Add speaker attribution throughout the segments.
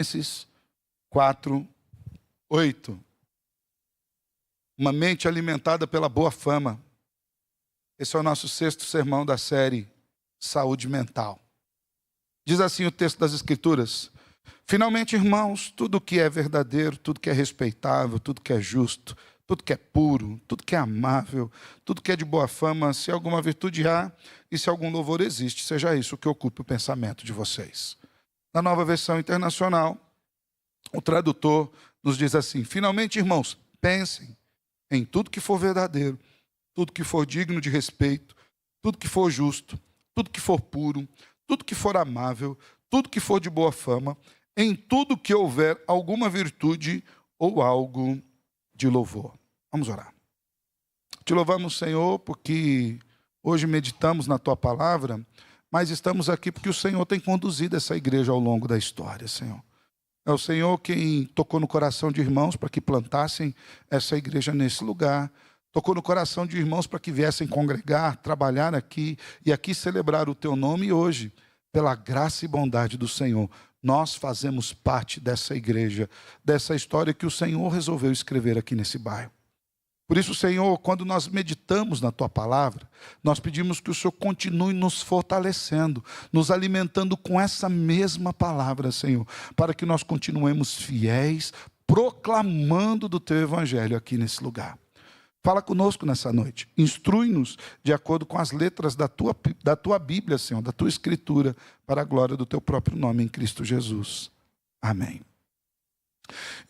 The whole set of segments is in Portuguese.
Speaker 1: Esses 4:8. Uma mente alimentada pela boa fama. Esse é o nosso 6º sermão da série Saúde Mental. Diz assim o texto das Escrituras: finalmente, irmãos, tudo que é verdadeiro, tudo que é respeitável, tudo que é justo, tudo que é puro, tudo que é amável, tudo que é de boa fama, se alguma virtude há e se algum louvor existe, seja isso que ocupe o pensamento de vocês. Na Nova Versão Internacional, o tradutor nos diz assim: finalmente, irmãos, pensem em tudo que for verdadeiro, tudo que for digno de respeito, tudo que for justo, tudo que for puro, tudo que for amável, tudo que for de boa fama, em tudo que houver alguma virtude ou algo de louvor. Vamos orar. Te louvamos, Senhor, porque hoje meditamos na Tua palavra, mas estamos aqui porque o Senhor tem conduzido essa igreja ao longo da história, Senhor. É o Senhor quem tocou no coração de irmãos para que plantassem essa igreja nesse lugar. Tocou no coração de irmãos para que viessem congregar, trabalhar aqui e aqui celebrar o Teu nome. E hoje, pela graça e bondade do Senhor, nós fazemos parte dessa igreja, dessa história que o Senhor resolveu escrever aqui nesse bairro. Por isso, Senhor, quando nós meditamos na Tua palavra, nós pedimos que o Senhor continue nos fortalecendo, nos alimentando com essa mesma palavra, Senhor, para que nós continuemos fiéis, proclamando do Teu Evangelho aqui nesse lugar. Fala conosco nessa noite, instrui-nos de acordo com as letras da tua Bíblia, Senhor, da Tua Escritura, para a glória do Teu próprio nome em Cristo Jesus. Amém.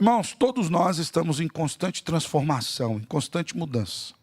Speaker 1: Irmãos, todos nós estamos em constante transformação, em constante mudança.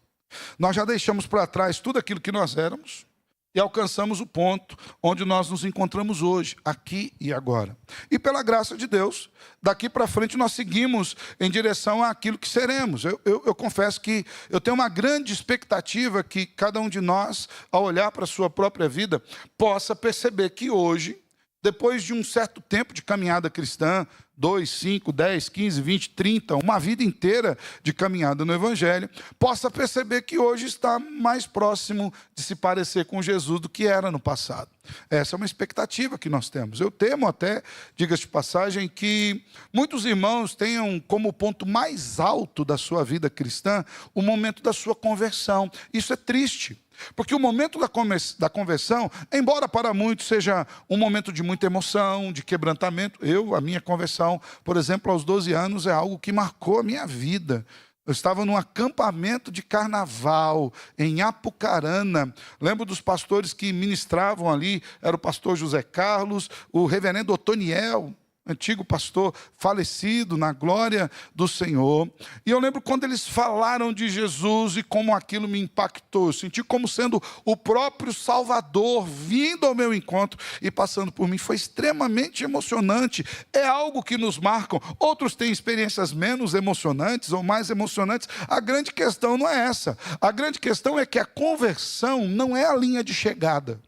Speaker 1: Nós já deixamos para trás tudo aquilo que nós éramos e alcançamos o ponto onde nós nos encontramos hoje, aqui e agora. E pela graça de Deus, daqui para frente nós seguimos em direção àquilo que seremos. Eu confesso que eu tenho uma grande expectativa que cada um de nós, ao olhar para a sua própria vida, possa perceber que hoje, depois de um certo tempo de caminhada cristã, 2, 5, 10, 15, 20, 30, uma vida inteira de caminhada no Evangelho, possa perceber que hoje está mais próximo de se parecer com Jesus do que era no passado. Essa é uma expectativa que nós temos. Eu temo até, diga-se de passagem, que muitos irmãos tenham como ponto mais alto da sua vida cristã o momento da sua conversão. Isso é triste. Porque o momento da conversão, embora para muitos seja um momento de muita emoção, de quebrantamento, a minha conversão, por exemplo, aos 12 anos, é algo que marcou a minha vida. Eu estava num acampamento de carnaval, em Apucarana. Lembro dos pastores que ministravam ali, era o pastor José Carlos, o reverendo Otoniel, antigo pastor falecido na glória do Senhor. E eu lembro quando eles falaram de Jesus e como aquilo me impactou. Eu senti como sendo o próprio Salvador vindo ao meu encontro e passando por mim. Foi extremamente emocionante. É algo que nos marca. Outros têm experiências menos emocionantes ou mais emocionantes. A grande questão não é essa. A grande questão é que a conversão não é a linha de chegada.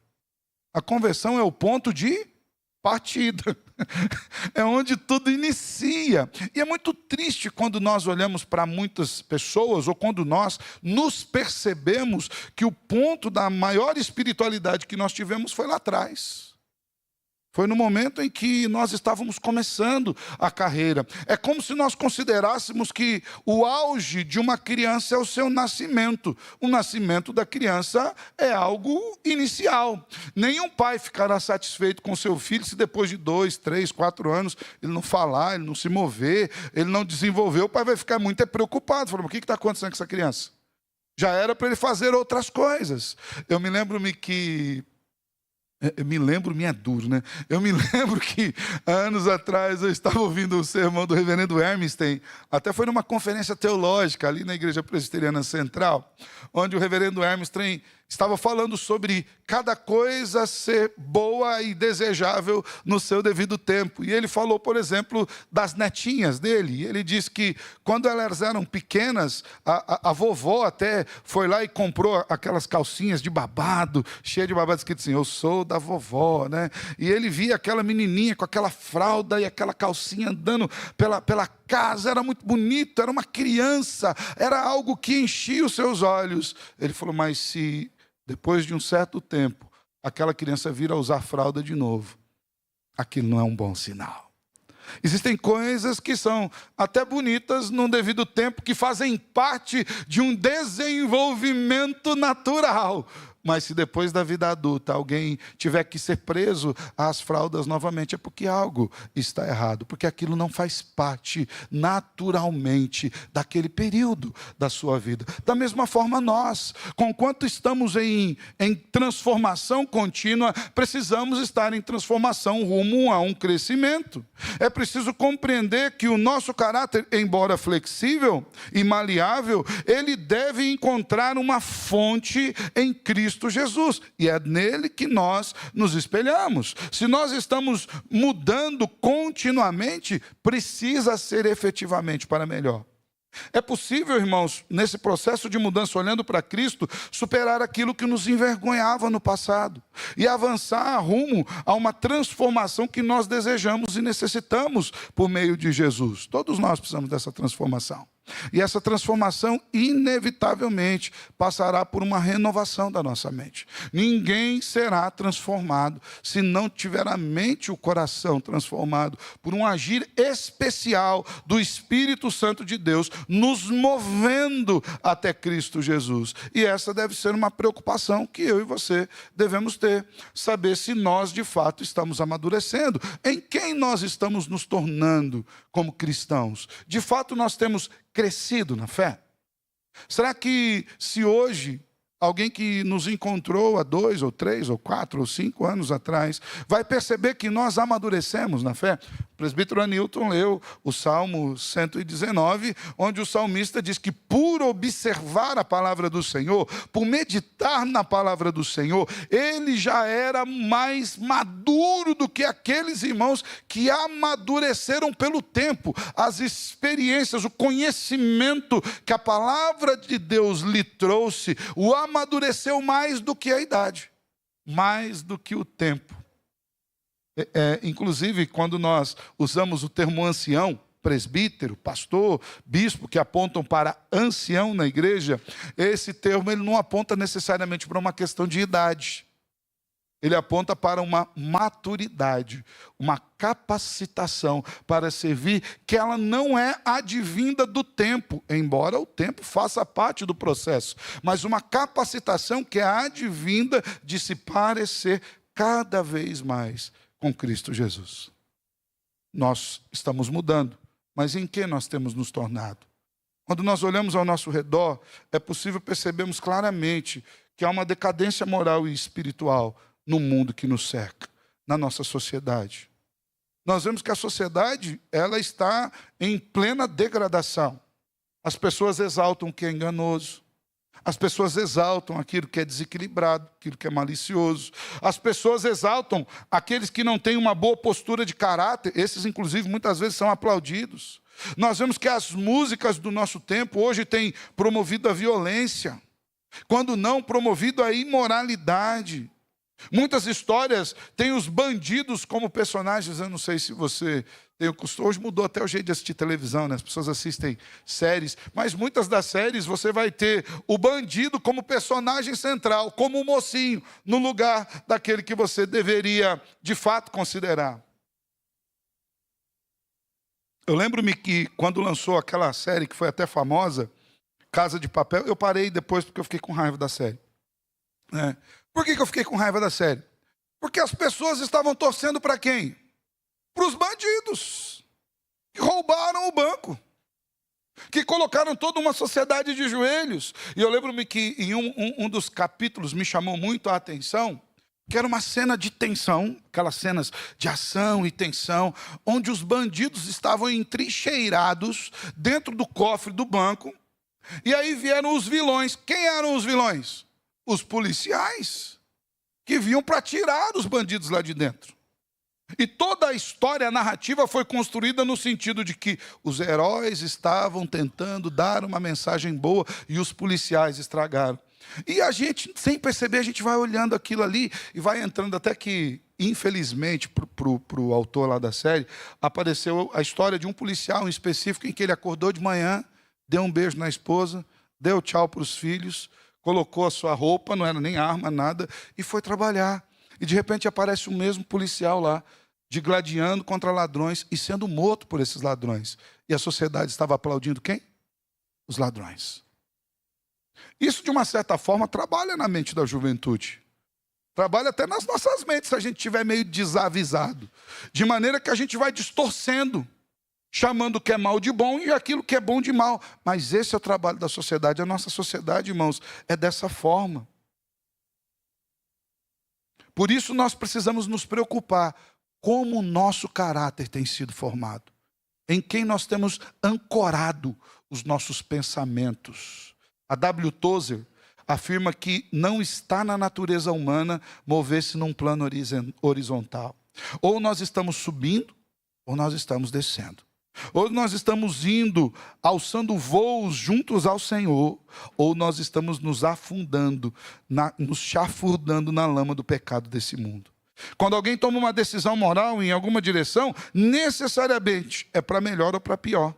Speaker 1: A conversão é o ponto de partida. É onde tudo inicia. E é muito triste quando nós olhamos para muitas pessoas ou quando nós nos percebemos que o ponto da maior espiritualidade que nós tivemos foi lá atrás. Foi no momento em que nós estávamos começando a carreira. É como se nós considerássemos que o auge de uma criança é o seu nascimento. O nascimento da criança é algo inicial. Nenhum pai ficará satisfeito com seu filho se depois de 2, 3, 4 anos ele não falar, ele não se mover, ele não desenvolver. O pai vai ficar muito preocupado. Falando, o que está acontecendo com essa criança? Já era para ele fazer outras coisas. Eu me lembro-me que... é duro, né? Eu me lembro que, anos atrás, eu estava ouvindo o sermão do reverendo Hermstein, até foi numa conferência teológica, ali na Igreja Presbiteriana Central, onde o reverendo Hermstein estava falando sobre cada coisa ser boa e desejável no seu devido tempo. E ele falou, por exemplo, das netinhas dele. E ele disse que, quando elas eram pequenas, a vovó até foi lá e comprou aquelas calcinhas de babado, cheia de babado, escrito assim, eu sou da vovó, né? E ele via aquela menininha com aquela fralda e aquela calcinha andando pela casa, era muito bonito, era uma criança, era algo que enchia os seus olhos. Ele falou, mas se depois de um certo tempo aquela criança vir a usar fralda de novo, aquilo não é um bom sinal. Existem coisas que são até bonitas num devido tempo, que fazem parte de um desenvolvimento natural. Mas se depois da vida adulta alguém tiver que ser preso às fraldas novamente, é porque algo está errado, porque aquilo não faz parte naturalmente daquele período da sua vida. Da mesma forma nós, conquanto estamos em transformação contínua, precisamos estar em transformação rumo a um crescimento. É preciso compreender que o nosso caráter, embora flexível e maleável, ele deve encontrar uma fonte em Cristo Jesus, e é nele que nós nos espelhamos. Se nós estamos mudando continuamente, precisa ser efetivamente para melhor. É possível, irmãos, nesse processo de mudança, olhando para Cristo, superar aquilo que nos envergonhava no passado e avançar rumo a uma transformação que nós desejamos e necessitamos por meio de Jesus. Todos nós precisamos dessa transformação. E essa transformação, inevitavelmente, passará por uma renovação da nossa mente. Ninguém será transformado se não tiver a mente e o coração transformado por um agir especial do Espírito Santo de Deus, nos movendo até Cristo Jesus. E essa deve ser uma preocupação que eu e você devemos ter. Saber se nós, de fato, estamos amadurecendo. Em quem nós estamos nos tornando como cristãos? De fato, nós temos crescido na fé? Será que se hoje alguém que nos encontrou há 2, ou 3, ou 4, ou 5 anos atrás, vai perceber que nós amadurecemos na fé? O presbítero Anilton leu o Salmo 119, onde o salmista diz que por observar a palavra do Senhor, por meditar na palavra do Senhor, ele já era mais maduro do que aqueles irmãos que amadureceram pelo tempo. As experiências, o conhecimento que a palavra de Deus lhe trouxe, o amadureceu mais do que a idade, mais do que o tempo. Inclusive, quando nós usamos o termo ancião, presbítero, pastor, bispo, que apontam para ancião na igreja, esse termo ele não aponta necessariamente para uma questão de idade. Ele aponta para uma maturidade, uma capacitação para servir, que ela não é advinda do tempo, embora o tempo faça parte do processo, mas uma capacitação que é advinda de se parecer cada vez mais com Cristo Jesus. Nós estamos mudando, mas em que nós temos nos tornado? Quando nós olhamos ao nosso redor, é possível percebermos claramente que há uma decadência moral e espiritual no mundo que nos cerca, na nossa sociedade. Nós vemos que a sociedade, ela está em plena degradação. As pessoas exaltam o que é enganoso. As pessoas exaltam aquilo que é desequilibrado, aquilo que é malicioso. As pessoas exaltam aqueles que não têm uma boa postura de caráter. Esses, inclusive, muitas vezes são aplaudidos. Nós vemos que as músicas do nosso tempo hoje têm promovido a violência, quando não promovido a imoralidade. Muitas histórias têm os bandidos como personagens. Eu não sei se você tem o costume. Hoje mudou até o jeito de assistir televisão, né? As pessoas assistem séries, mas muitas das séries você vai ter o bandido como personagem central, como o mocinho, no lugar daquele que você deveria de fato considerar. Eu lembro-me que quando lançou aquela série que foi até famosa, Casa de Papel, eu parei depois porque eu fiquei com raiva da série. Por que eu fiquei com raiva da série? Porque as pessoas estavam torcendo para quem? Para os bandidos que roubaram o banco, que colocaram toda uma sociedade de joelhos. E eu lembro-me que em um dos capítulos me chamou muito a atenção, que era uma cena de tensão, aquelas cenas de ação e tensão, onde os bandidos estavam entrincheirados dentro do cofre do banco, e aí vieram os vilões. Quem eram os vilões? Os policiais, que vinham para tirar os bandidos lá de dentro. E toda a história, a narrativa foi construída no sentido de que os heróis estavam tentando dar uma mensagem boa e os policiais estragaram. E a gente, sem perceber, a gente vai olhando aquilo ali e vai entrando até que, infelizmente, para o autor lá da série, apareceu a história de um policial em específico em que ele acordou de manhã, deu um beijo na esposa, deu tchau para os filhos, colocou a sua roupa, não era nem arma, nada, e foi trabalhar. E de repente aparece o mesmo policial lá, digladiando contra ladrões e sendo morto por esses ladrões. E a sociedade estava aplaudindo quem? Os ladrões. Isso, de uma certa forma, trabalha na mente da juventude. Trabalha até nas nossas mentes, se a gente estiver meio desavisado. De maneira que a gente vai distorcendo, chamando o que é mal de bom e aquilo que é bom de mal. Mas esse é o trabalho da sociedade. A nossa sociedade, irmãos, é dessa forma. Por isso nós precisamos nos preocupar como o nosso caráter tem sido formado. Em quem nós temos ancorado os nossos pensamentos. A W. Tozer afirma que não está na natureza humana mover-se num plano horizontal. Ou nós estamos subindo, ou nós estamos descendo. Ou nós estamos indo, alçando voos juntos ao Senhor, ou nós estamos nos afundando, nos chafurdando na lama do pecado desse mundo. Quando alguém toma uma decisão moral em alguma direção, necessariamente é para melhor ou para pior.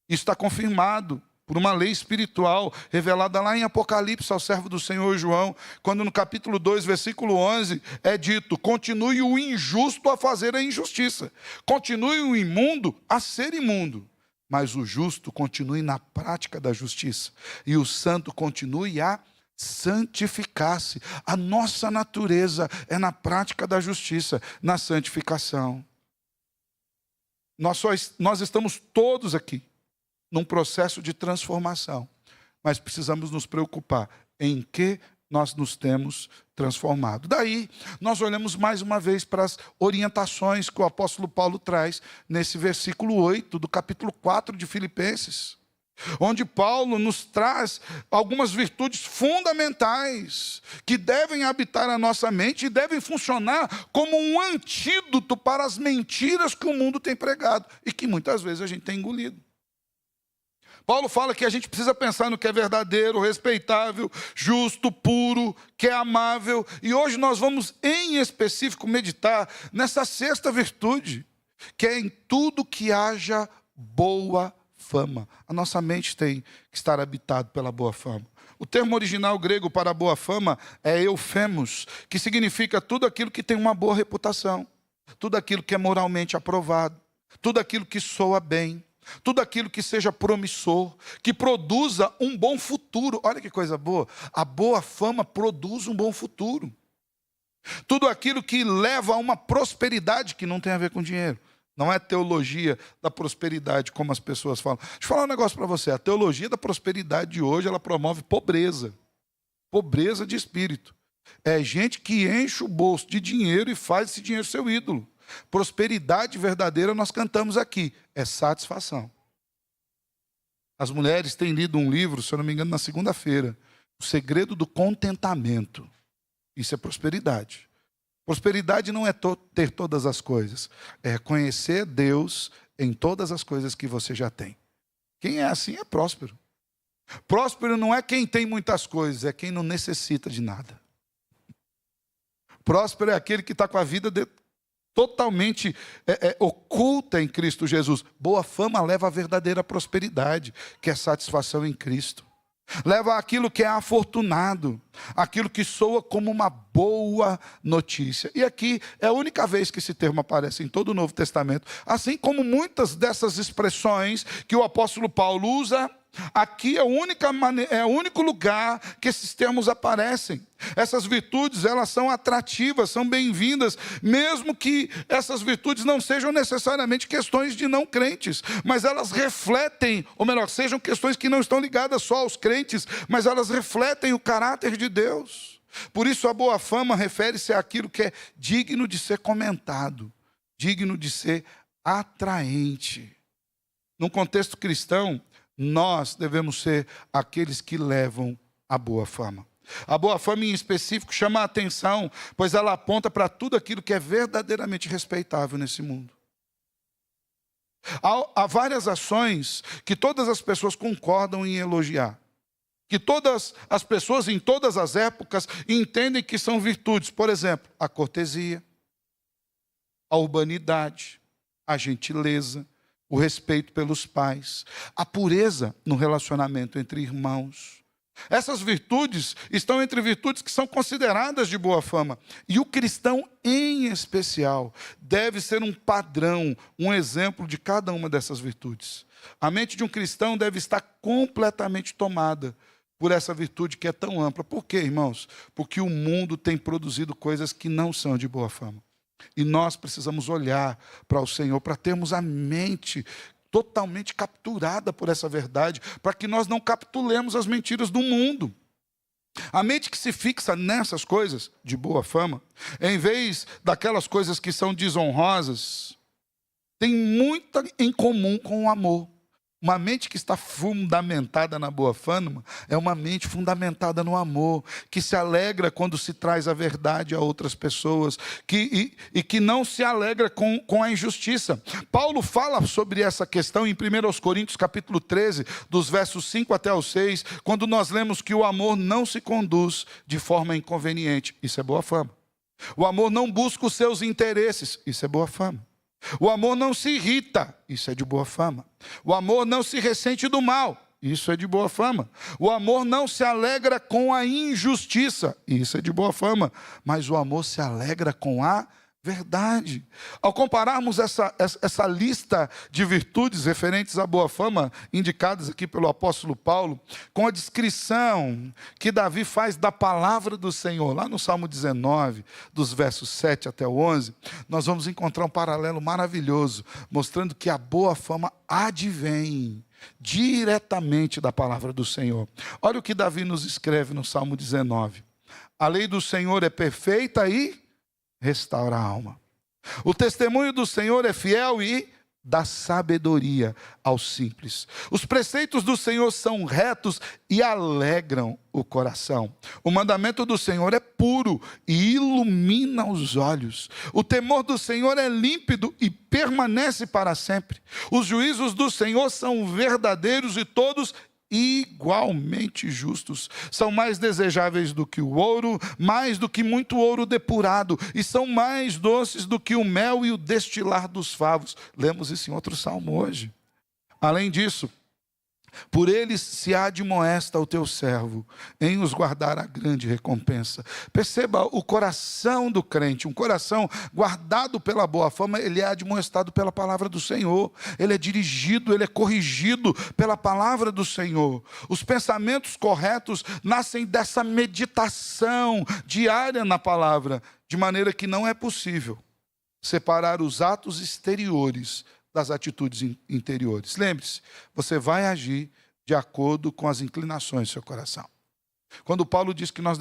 Speaker 1: Isso está confirmado por uma lei espiritual revelada lá em Apocalipse ao servo do Senhor João, quando no capítulo 2, versículo 11, é dito: continue o injusto a fazer a injustiça, continue o imundo a ser imundo, mas o justo continue na prática da justiça, e o santo continue a santificar-se. A nossa natureza é na prática da justiça, na santificação. Nós estamos todos aqui num processo de transformação, mas precisamos nos preocupar em que nós nos temos transformado. Daí, nós olhamos mais uma vez para as orientações que o apóstolo Paulo traz nesse versículo 8 do capítulo 4 de Filipenses, onde Paulo nos traz algumas virtudes fundamentais que devem habitar a nossa mente e devem funcionar como um antídoto para as mentiras que o mundo tem pregado e que muitas vezes a gente tem engolido. Paulo fala que a gente precisa pensar no que é verdadeiro, respeitável, justo, puro, que é amável. E hoje nós vamos, em específico, meditar nessa sexta virtude, que é em tudo que haja boa fama. A nossa mente tem que estar habitada pela boa fama. O termo original grego para boa fama é eufemos, que significa tudo aquilo que tem uma boa reputação, tudo aquilo que é moralmente aprovado, tudo aquilo que soa bem, tudo aquilo que seja promissor, que produza um bom futuro. Olha que coisa boa. A boa fama produz um bom futuro. Tudo aquilo que leva a uma prosperidade que não tem a ver com dinheiro. Não é teologia da prosperidade, como as pessoas falam. Deixa eu falar um negócio para você. A teologia da prosperidade de hoje, ela promove pobreza. Pobreza de espírito. É gente que enche o bolso de dinheiro e faz esse dinheiro seu ídolo. Prosperidade verdadeira nós cantamos aqui, é satisfação. As mulheres têm lido um livro, se eu não me engano, na segunda-feira, O Segredo do Contentamento. Isso é prosperidade. Prosperidade não é ter todas as coisas, é conhecer Deus em todas as coisas que você já tem. Quem é assim é próspero. Próspero não é quem tem muitas coisas, é quem não necessita de nada. Próspero é aquele que está com a vida totalmente oculta em Cristo Jesus. Boa fama leva à verdadeira prosperidade, que é satisfação em Cristo. Leva àquilo que é afortunado, aquilo que soa como uma boa notícia. E aqui é a única vez que esse termo aparece em todo o Novo Testamento, assim como muitas dessas expressões que o apóstolo Paulo usa. Aqui é o único lugar que esses termos aparecem. Essas virtudes, elas são atrativas, são bem-vindas, mesmo que essas virtudes não sejam necessariamente questões de não crentes, mas elas refletem, ou melhor, sejam questões que não estão ligadas só aos crentes, mas elas refletem o caráter de Deus. Por isso a boa fama refere-se àquilo que é digno de ser comentado, digno de ser atraente. Num contexto cristão, nós devemos ser aqueles que levam a boa fama. A boa fama em específico chama a atenção, pois ela aponta para tudo aquilo que é verdadeiramente respeitável nesse mundo. Há várias ações que todas as pessoas concordam em elogiar, que todas as pessoas em todas as épocas entendem que são virtudes. Por exemplo, a cortesia, a urbanidade, a gentileza, o respeito pelos pais, a pureza no relacionamento entre irmãos, Essas virtudes estão entre virtudes que são consideradas de boa fama. E o cristão, em especial, deve ser um padrão, um exemplo de cada uma dessas virtudes. A mente de um cristão deve estar completamente tomada por essa virtude que é tão ampla. Por quê, irmãos? Porque o mundo tem produzido coisas que não são de boa fama. E nós precisamos olhar para o Senhor, para termos a mente totalmente capturada por essa verdade, para que nós não capitulemos as mentiras do mundo. A mente que se fixa nessas coisas de boa fama, em vez daquelas coisas que são desonrosas, tem muito em comum com o amor. Uma mente que está fundamentada na boa fama é uma mente fundamentada no amor, que se alegra quando se traz a verdade a outras pessoas, e que não se alegra com a injustiça. Paulo fala sobre essa questão em 1 Coríntios capítulo 13, dos versos 5 até o 6, quando nós lemos que o amor não se conduz de forma inconveniente. Isso é boa fama. O amor não busca os seus interesses. Isso é boa fama. O amor não se irrita, isso é de boa fama. O amor não se ressente do mal, isso é de boa fama. O amor não se alegra com a injustiça, isso é de boa fama. Mas o amor se alegra com a verdade. Ao compararmos essa lista de virtudes referentes à boa fama, indicadas aqui pelo apóstolo Paulo, com a descrição que Davi faz da palavra do Senhor, lá no Salmo 19, dos versos 7 até o 11, nós vamos encontrar um paralelo maravilhoso, mostrando que a boa fama advém diretamente da palavra do Senhor. Olha o que Davi nos escreve no Salmo 19. A lei do Senhor é perfeita e restaura a alma. O testemunho do Senhor é fiel e dá sabedoria aos simples. Os preceitos do Senhor são retos e alegram o coração. O mandamento do Senhor é puro e ilumina os olhos. O temor do Senhor é límpido e permanece para sempre. Os juízos do Senhor são verdadeiros e todos igualmente justos. São mais desejáveis do que o ouro, mais do que muito ouro depurado, e são mais doces do que o mel e o destilar dos favos. Lemos isso em outro salmo hoje. Além disso, por eles se admoesta o teu servo, em os guardar a grande recompensa. Perceba o coração do crente, um coração guardado pela boa fama, ele é admoestado pela palavra do Senhor, ele é dirigido, ele é corrigido pela palavra do Senhor. Os pensamentos corretos nascem dessa meditação diária na palavra, de maneira que não é possível separar os atos exteriores das atitudes interiores. Lembre-se, você vai agir de acordo com as inclinações do seu coração. Quando Paulo diz que nós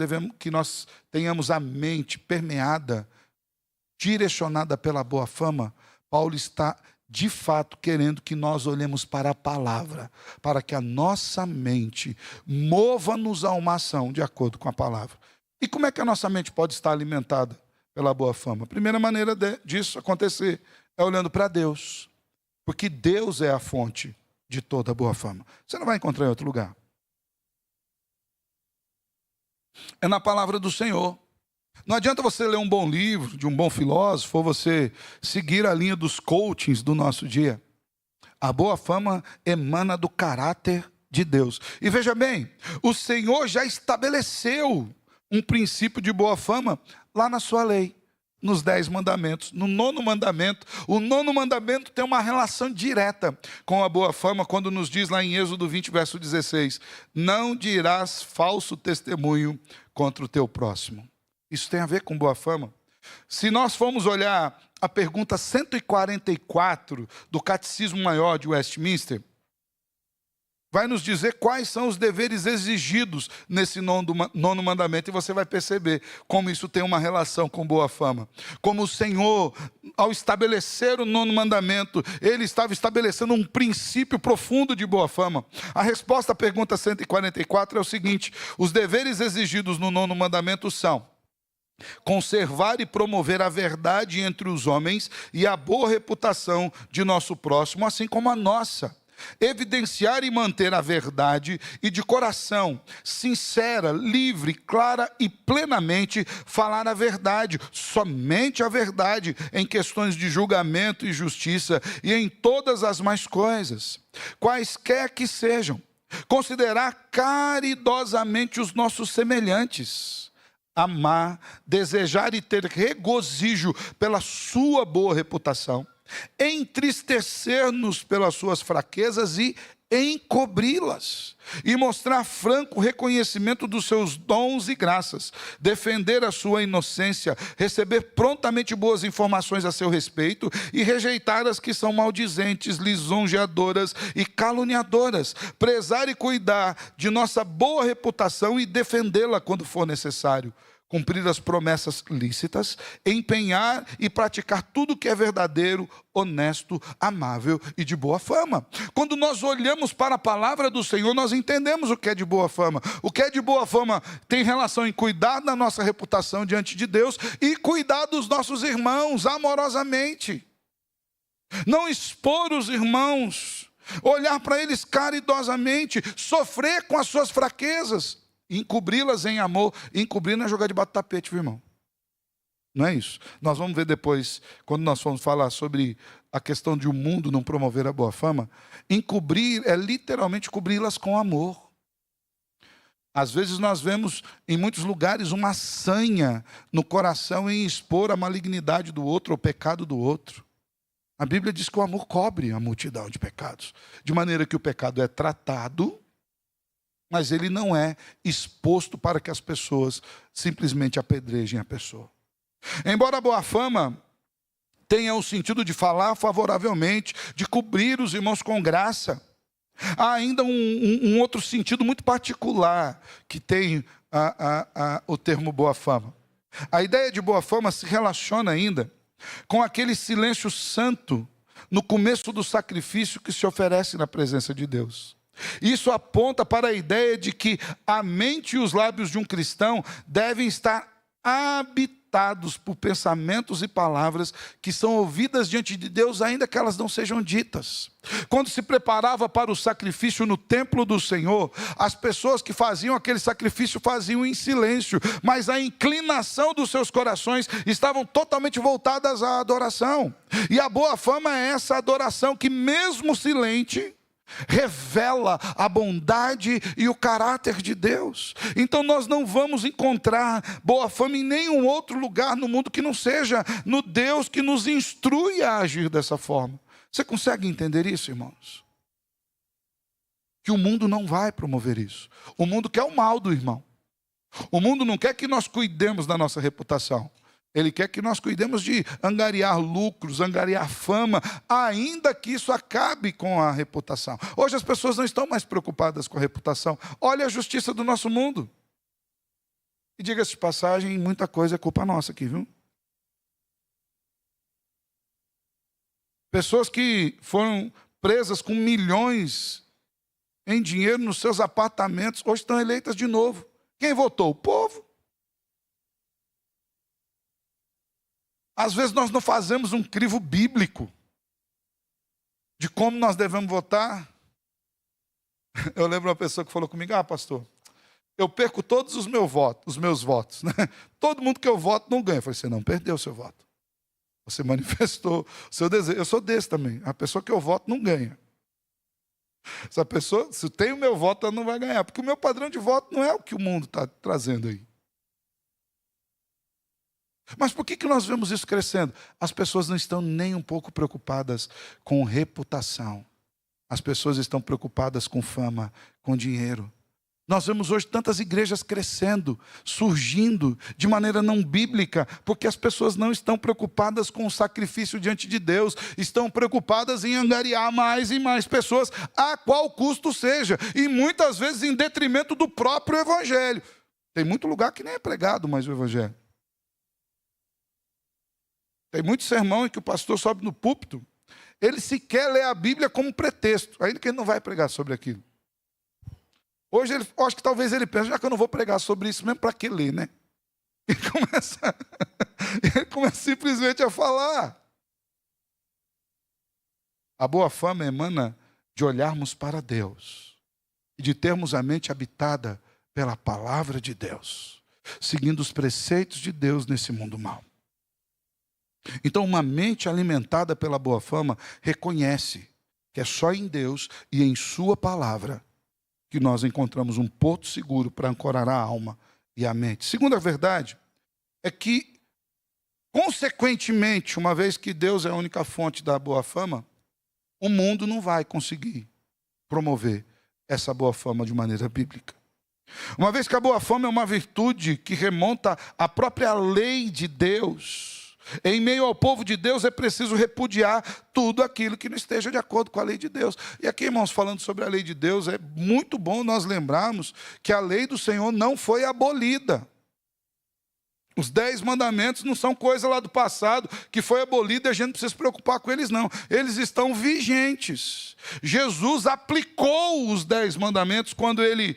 Speaker 1: tenhamos a mente permeada, direcionada pela boa fama, Paulo está de fato querendo que nós olhemos para a palavra, para que a nossa mente mova-nos a uma ação de acordo com a palavra. E como é que a nossa mente pode estar alimentada pela boa fama? A primeira maneira disso acontecer é olhando para Deus. Porque Deus é a fonte de toda boa fama. Você não vai encontrar em outro lugar. É na palavra do Senhor. Não adianta você ler um bom livro, de um bom filósofo, ou você seguir a linha dos coachings do nosso dia. A boa fama emana do caráter de Deus. E veja bem, o Senhor já estabeleceu um princípio de boa fama lá na sua lei. Nos 10 mandamentos, no 9º mandamento. O 9º mandamento tem uma relação direta com a boa fama, quando nos diz lá em Êxodo 20, verso 16, não dirás falso testemunho contra o teu próximo. Isso tem a ver com boa fama. Se nós formos olhar a pergunta 144 do Catecismo Maior de Westminster, vai nos dizer quais são os deveres exigidos nesse 9º mandamento, e você vai perceber como isso tem uma relação com boa fama. Como o Senhor, ao estabelecer o 9º mandamento, ele estava estabelecendo um princípio profundo de boa fama. A resposta à pergunta 144 é o seguinte: os deveres exigidos no 9º mandamento são conservar e promover a verdade entre os homens e a boa reputação de nosso próximo, assim como a nossa. Evidenciar e manter a verdade e de coração sincera, livre, clara e plenamente falar a verdade, somente a verdade em questões de julgamento e justiça e em todas as mais coisas, quaisquer que sejam. Considerar caridosamente os nossos semelhantes. Amar, desejar e ter regozijo pela sua boa reputação. Entristecer-nos pelas suas fraquezas e encobri-las, e mostrar franco reconhecimento dos seus dons e graças, defender a sua inocência, receber prontamente boas informações a seu respeito e rejeitar as que são maldizentes, lisonjeadoras e caluniadoras, prezar e cuidar de nossa boa reputação e defendê-la quando for necessário, cumprir as promessas lícitas, empenhar e praticar tudo que é verdadeiro, honesto, amável e de boa fama. Quando nós olhamos para a palavra do Senhor, nós entendemos o que é de boa fama. O que é de boa fama tem relação em cuidar da nossa reputação diante de Deus e cuidar dos nossos irmãos amorosamente. Não expor os irmãos, olhar para eles caridosamente, sofrer com as suas fraquezas, encobri-las em amor. Encobrir não é jogar debaixo do tapete, viu, irmão? Não é isso. Nós vamos ver depois, quando nós formos falar sobre a questão de o mundo não promover a boa fama. Encobrir é literalmente cobri-las com amor. Às vezes nós vemos em muitos lugares uma sanha no coração em expor a malignidade do outro, o pecado do outro. A Bíblia diz que o amor cobre a multidão de pecados, de maneira que o pecado é tratado, mas ele não é exposto para que as pessoas simplesmente apedrejem a pessoa. Embora a boa fama tenha o sentido de falar favoravelmente, de cobrir os irmãos com graça, há ainda um outro sentido muito particular que tem o termo boa fama. A ideia de boa fama se relaciona ainda com aquele silêncio santo no começo do sacrifício que se oferece na presença de Deus. Isso aponta para a ideia de que a mente e os lábios de um cristão devem estar habitados por pensamentos e palavras que são ouvidas diante de Deus, ainda que elas não sejam ditas. Quando se preparava para o sacrifício no templo do Senhor, as pessoas que faziam aquele sacrifício faziam em silêncio, mas a inclinação dos seus corações estavam totalmente voltadas à adoração. E a boa fama é essa adoração que, mesmo silente, revela a bondade e o caráter de Deus. Então nós não vamos encontrar boa fama em nenhum outro lugar no mundo que não seja no Deus que nos instrui a agir dessa forma. Você consegue entender isso, irmãos? Que o mundo não vai promover isso. O mundo quer o mal do irmão. O mundo não quer que nós cuidemos da nossa reputação. Ele quer que nós cuidemos de angariar lucros, angariar fama, ainda que isso acabe com a reputação. Hoje as pessoas não estão mais preocupadas com a reputação. Olha a justiça do nosso mundo. E diga-se de passagem, muita coisa é culpa nossa aqui, viu? Pessoas que foram presas com milhões em dinheiro nos seus apartamentos, hoje estão eleitas de novo. Quem votou? O povo. Às vezes nós não fazemos um crivo bíblico de como nós devemos votar. Eu lembro uma pessoa que falou comigo: pastor, eu perco todos os meus votos, né? Todo mundo que eu voto não ganha. Eu falei: você não perdeu o seu voto. Você manifestou o seu desejo. Eu sou desse também. A pessoa que eu voto não ganha. Essa pessoa, se tem o meu voto, ela não vai ganhar, porque o meu padrão de voto não é o que o mundo está trazendo aí. Mas por que nós vemos isso crescendo? As pessoas não estão nem um pouco preocupadas com reputação. As pessoas estão preocupadas com fama, com dinheiro. Nós vemos hoje tantas igrejas crescendo, surgindo de maneira não bíblica, porque as pessoas não estão preocupadas com o sacrifício diante de Deus, estão preocupadas em angariar mais e mais pessoas, a qual custo seja, e muitas vezes em detrimento do próprio evangelho. Tem muito lugar que nem é pregado mais o evangelho. Tem muito sermão em que o pastor sobe no púlpito, ele sequer lê a Bíblia como pretexto, ainda que ele não vai pregar sobre aquilo. Hoje, acho que talvez ele pense: já que eu não vou pregar sobre isso mesmo, para que ler, né? Ele começa simplesmente a falar. A boa fama emana de olharmos para Deus e de termos a mente habitada pela palavra de Deus, seguindo os preceitos de Deus nesse mundo mau. Então, uma mente alimentada pela boa fama reconhece que é só em Deus e em sua palavra que nós encontramos um porto seguro para ancorar a alma e a mente. Segunda verdade é que, consequentemente, uma vez que Deus é a única fonte da boa fama, o mundo não vai conseguir promover essa boa fama de maneira bíblica. Uma vez que a boa fama é uma virtude que remonta à própria lei de Deus, em meio ao povo de Deus é preciso repudiar tudo aquilo que não esteja de acordo com a lei de Deus. E aqui, irmãos, falando sobre a lei de Deus, é muito bom nós lembrarmos que a lei do Senhor não foi abolida. Os 10 mandamentos não são coisa lá do passado, que foi abolida e a gente não precisa se preocupar com eles, não. Eles estão vigentes. Jesus aplicou os 10 mandamentos quando ele...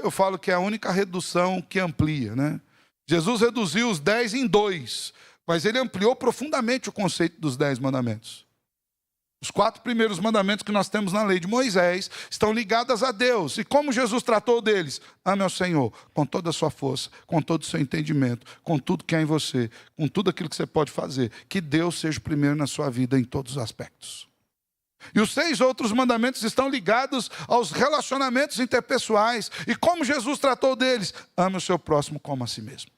Speaker 1: eu falo que é a única redução que amplia, né? Jesus reduziu os 10 em 2, mas ele ampliou profundamente o conceito dos 10 mandamentos. Os 4 primeiros mandamentos que nós temos na lei de Moisés estão ligados a Deus. E como Jesus tratou deles? Ame ao Senhor com toda a sua força, com todo o seu entendimento, com tudo que há em você, com tudo aquilo que você pode fazer. Que Deus seja o primeiro na sua vida em todos os aspectos. E os 6 outros mandamentos estão ligados aos relacionamentos interpessoais. E como Jesus tratou deles? Ame o seu próximo como a si mesmo.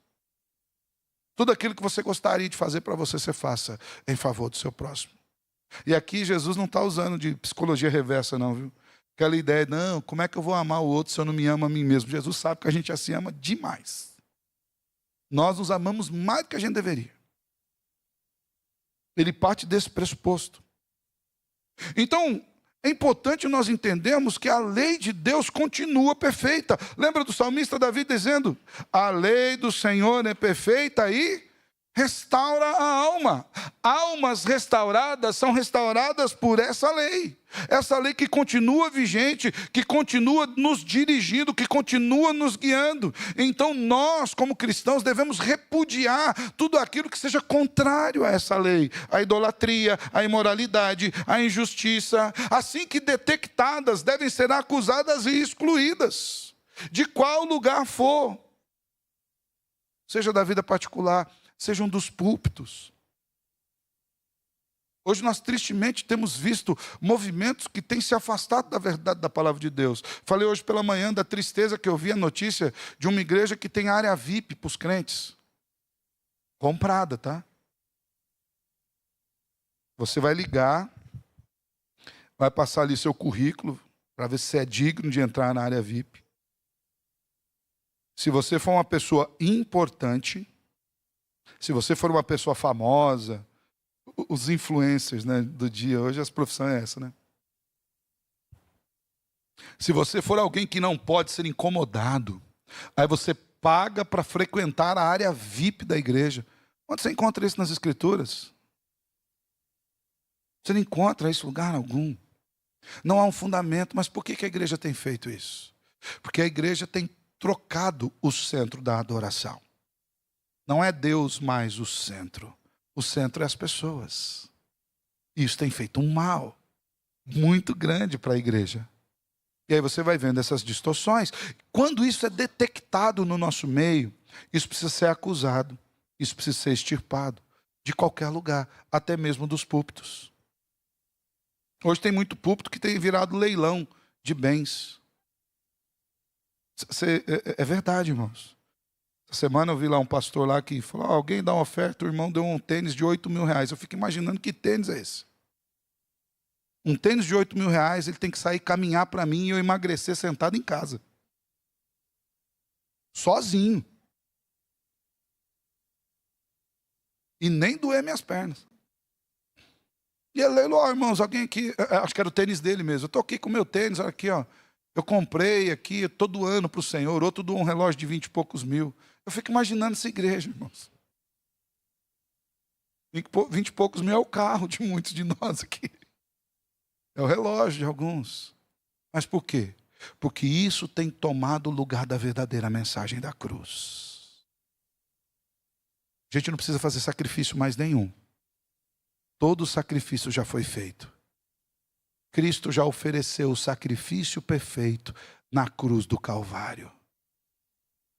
Speaker 1: Tudo aquilo que você gostaria de fazer para você faça em favor do seu próximo. E aqui Jesus não está usando de psicologia reversa, não, viu? Aquela ideia, não, como é que eu vou amar o outro se eu não me amo a mim mesmo? Jesus sabe que a gente já se ama demais. Nós nos amamos mais do que a gente deveria. Ele parte desse pressuposto. Então, é importante nós entendermos que a lei de Deus continua perfeita. Lembra do salmista Davi dizendo, a lei do Senhor é perfeita e restaura a alma. Almas restauradas são restauradas por essa lei. Essa lei que continua vigente, que continua nos dirigindo, que continua nos guiando. Então nós, como cristãos, devemos repudiar tudo aquilo que seja contrário a essa lei. A idolatria, a imoralidade, a injustiça. Assim que detectadas, devem ser acusadas e excluídas. De qual lugar for. Seja da vida particular, sejam dos púlpitos. Hoje nós tristemente temos visto movimentos que têm se afastado da verdade da palavra de Deus. Falei hoje pela manhã da tristeza que eu vi a notícia de uma igreja que tem área VIP para os crentes. Comprada, tá? Você vai ligar, vai passar ali seu currículo para ver se é digno de entrar na área VIP. Se você for uma pessoa importante, se você for uma pessoa famosa, os influencers, né, do dia, hoje a profissão é essa, né? Se você for alguém que não pode ser incomodado, aí você paga para frequentar a área VIP da igreja. Onde você encontra isso nas escrituras? Você não encontra isso em lugar algum. Não há um fundamento, mas por que a igreja tem feito isso? Porque a igreja tem trocado o centro da adoração. Não é Deus mais o centro é as pessoas. Isso tem feito um mal muito grande para a igreja. E aí você vai vendo essas distorções. Quando isso é detectado no nosso meio, isso precisa ser acusado, isso precisa ser extirpado de qualquer lugar, até mesmo dos púlpitos. Hoje tem muito púlpito que tem virado leilão de bens. É verdade, irmãos. Essa semana eu vi lá um pastor lá que falou, alguém dá uma oferta, o irmão deu um tênis de 8 mil reais. Eu fico imaginando que tênis é esse. Um tênis de 8 mil reais, ele tem que sair caminhar para mim e eu emagrecer sentado em casa. Sozinho. E nem doer minhas pernas. E ele leilou, irmãos, alguém aqui, acho que era o tênis dele mesmo. Eu estou aqui com o meu tênis, olha aqui, ó. Eu comprei aqui todo ano para o Senhor, outro doou um relógio de 20 e poucos mil. Eu fico imaginando essa igreja, irmãos. 20 e poucos mil é o carro de muitos de nós aqui. É o relógio de alguns. Mas por quê? Porque isso tem tomado o lugar da verdadeira mensagem da cruz. A gente não precisa fazer sacrifício mais nenhum. Todo o sacrifício já foi feito. Cristo já ofereceu o sacrifício perfeito na cruz do Calvário.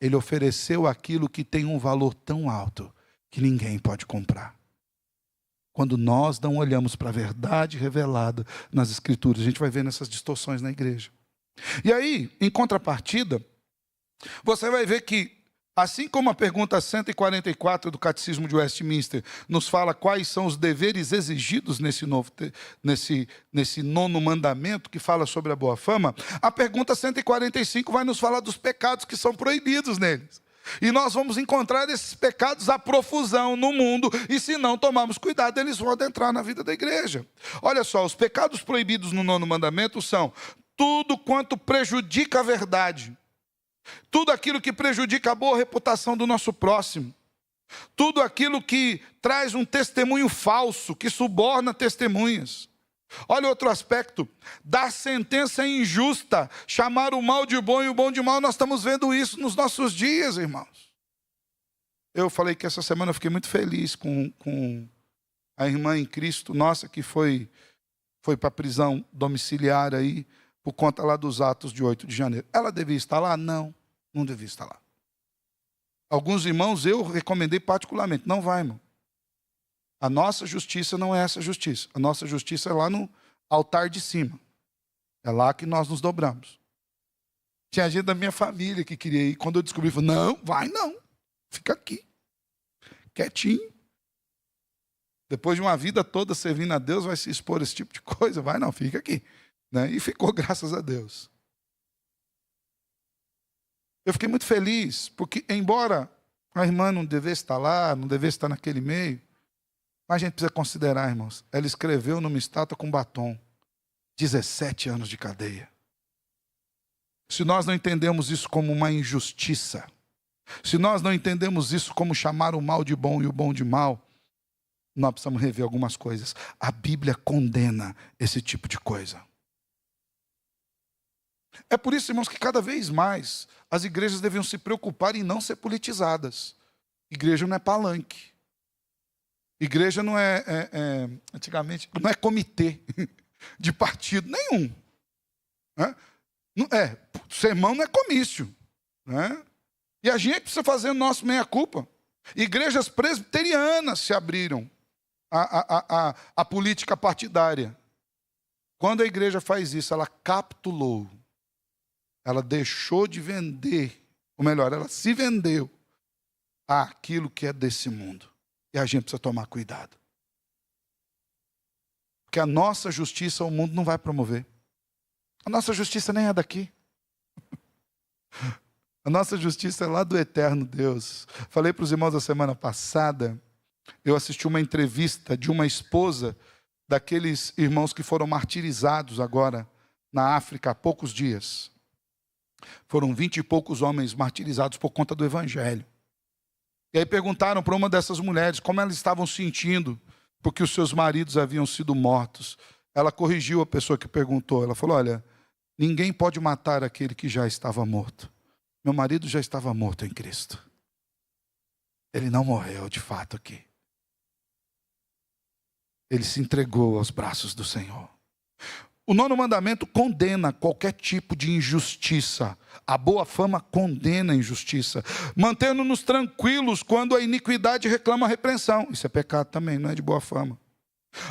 Speaker 1: Ele ofereceu aquilo que tem um valor tão alto que ninguém pode comprar. Quando nós não olhamos para a verdade revelada nas Escrituras, a gente vai vendo essas distorções na igreja. E aí, em contrapartida, você vai ver que, assim como a pergunta 144 do Catecismo de Westminster nos fala quais são os deveres exigidos nesse nono mandamento que fala sobre a boa fama, a pergunta 145 vai nos falar dos pecados que são proibidos neles. E nós vamos encontrar esses pecados à profusão no mundo, e se não tomarmos cuidado, eles vão adentrar na vida da igreja. Olha só, os pecados proibidos no nono mandamento são tudo quanto prejudica a verdade, tudo aquilo que prejudica a boa reputação do nosso próximo, tudo aquilo que traz um testemunho falso, que suborna testemunhas. Olha outro aspecto, dar sentença injusta, chamar o mal de bom e o bom de mal. Nós estamos vendo isso nos nossos dias, irmãos. Eu falei que essa semana eu fiquei muito feliz com a irmã em Cristo nossa, que foi para a prisão domiciliar aí, por conta lá dos atos de 8 de janeiro. Ela devia estar lá? Não, não devia estar lá. Alguns irmãos eu recomendei particularmente, não vai, irmão. A nossa justiça não é essa justiça. A nossa justiça é lá no altar de cima. É lá que nós nos dobramos. Tinha gente da minha família que queria ir. Quando eu descobri, falei, não, vai não. Fica aqui. Quietinho. Depois de uma vida toda servindo a Deus, vai se expor a esse tipo de coisa? Vai não, fica aqui. Né? E ficou, graças a Deus. Eu fiquei muito feliz, porque embora a irmã não devesse estar lá, não devesse estar naquele meio, mas a gente precisa considerar, irmãos, ela escreveu numa estátua com batom, 17 anos de cadeia. Se nós não entendemos isso como uma injustiça, se nós não entendemos isso como chamar o mal de bom e o bom de mal, nós precisamos rever algumas coisas. A Bíblia condena esse tipo de coisa. É por isso, irmãos, que cada vez mais as igrejas deviam se preocupar em não ser politizadas. Igreja não é palanque. Igreja não antigamente, não é comitê de partido nenhum. Né? Sermão não é comício. Né? E a gente precisa fazer o nosso meia-culpa. Igrejas presbiterianas se abriram à política partidária. Quando a igreja faz isso, ela capitulou. Ela deixou de vender, ou melhor, ela se vendeu àquilo que é desse mundo. E a gente precisa tomar cuidado. Porque a nossa justiça o mundo não vai promover. A nossa justiça nem é daqui. A nossa justiça é lá do eterno Deus. Falei para os irmãos da semana passada, eu assisti uma entrevista de uma esposa daqueles irmãos que foram martirizados agora na África há poucos dias. Foram 20 e poucos homens martirizados por conta do evangelho. E aí perguntaram para uma dessas mulheres como elas estavam sentindo, porque os seus maridos haviam sido mortos. Ela corrigiu a pessoa que perguntou. Ela falou, olha, ninguém pode matar aquele que já estava morto. Meu marido já estava morto em Cristo. Ele não morreu de fato aqui. Ele se entregou aos braços do Senhor. O nono mandamento condena qualquer tipo de injustiça. A boa fama condena a injustiça, mantendo-nos tranquilos quando a iniquidade reclama a repreensão. Isso é pecado também, não é de boa fama.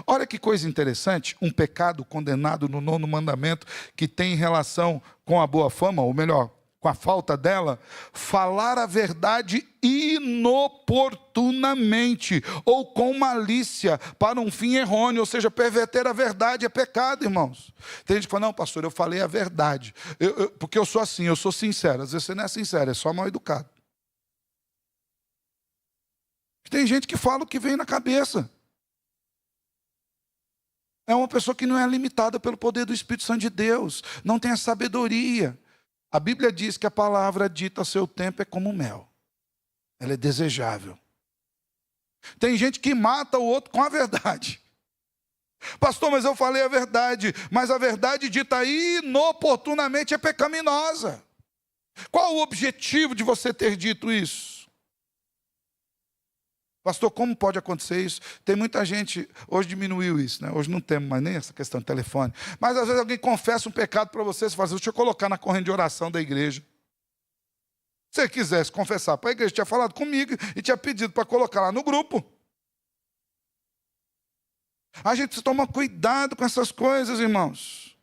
Speaker 1: Olha que coisa interessante, um pecado condenado no nono mandamento que tem relação com a boa fama, ou melhor, com a falta dela, falar a verdade inoportunamente ou com malícia para um fim errôneo, ou seja, perverter a verdade é pecado, irmãos. Tem gente que fala, não, pastor, eu falei a verdade, porque eu sou assim, eu sou sincero. Às vezes você não é sincero, é só mal educado. Tem gente que fala o que vem na cabeça. É uma pessoa que não é limitada pelo poder do Espírito Santo de Deus, não tem a sabedoria. A Bíblia diz que a palavra dita a seu tempo é como mel. Ela é desejável. Tem gente que mata o outro com a verdade. Pastor, mas eu falei a verdade. Mas a verdade dita inoportunamente é pecaminosa. Qual o objetivo de você ter dito isso? Pastor, como pode acontecer isso? Tem muita gente, hoje diminuiu isso, né? Hoje não temos mais nem essa questão de telefone. Mas às vezes alguém confessa um pecado para você, você fala assim, deixa eu colocar na corrente de oração da igreja. Se você quisesse confessar para a igreja, tinha falado comigo e tinha pedido para colocar lá no grupo. A gente precisa tomar cuidado com essas coisas, irmãos.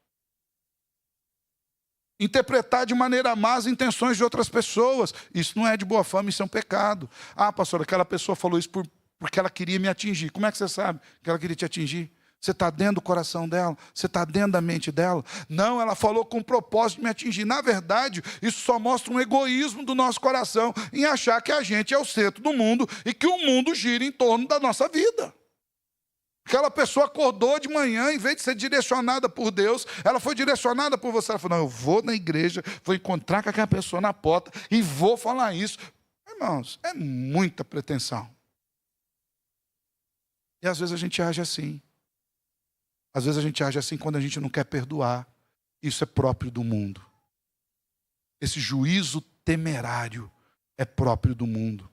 Speaker 1: Interpretar de maneira má as intenções de outras pessoas. Isso não é de boa fama, isso é um pecado. Ah, pastor, aquela pessoa falou isso porque ela queria me atingir. Como é que você sabe que ela queria te atingir? Você está dentro do coração dela? Você está dentro da mente dela? Não, ela falou com o propósito de me atingir. Na verdade, isso só mostra um egoísmo do nosso coração em achar que a gente é o centro do mundo e que o mundo gira em torno da nossa vida. Aquela pessoa acordou de manhã, em vez de ser direcionada por Deus, ela foi direcionada por você. Ela falou, não, eu vou na igreja, vou encontrar com aquela pessoa na porta e vou falar isso. Irmãos, é muita pretensão. E às vezes a gente age assim. Às vezes a gente age assim quando a gente não quer perdoar. Isso é próprio do mundo. Esse juízo temerário é próprio do mundo.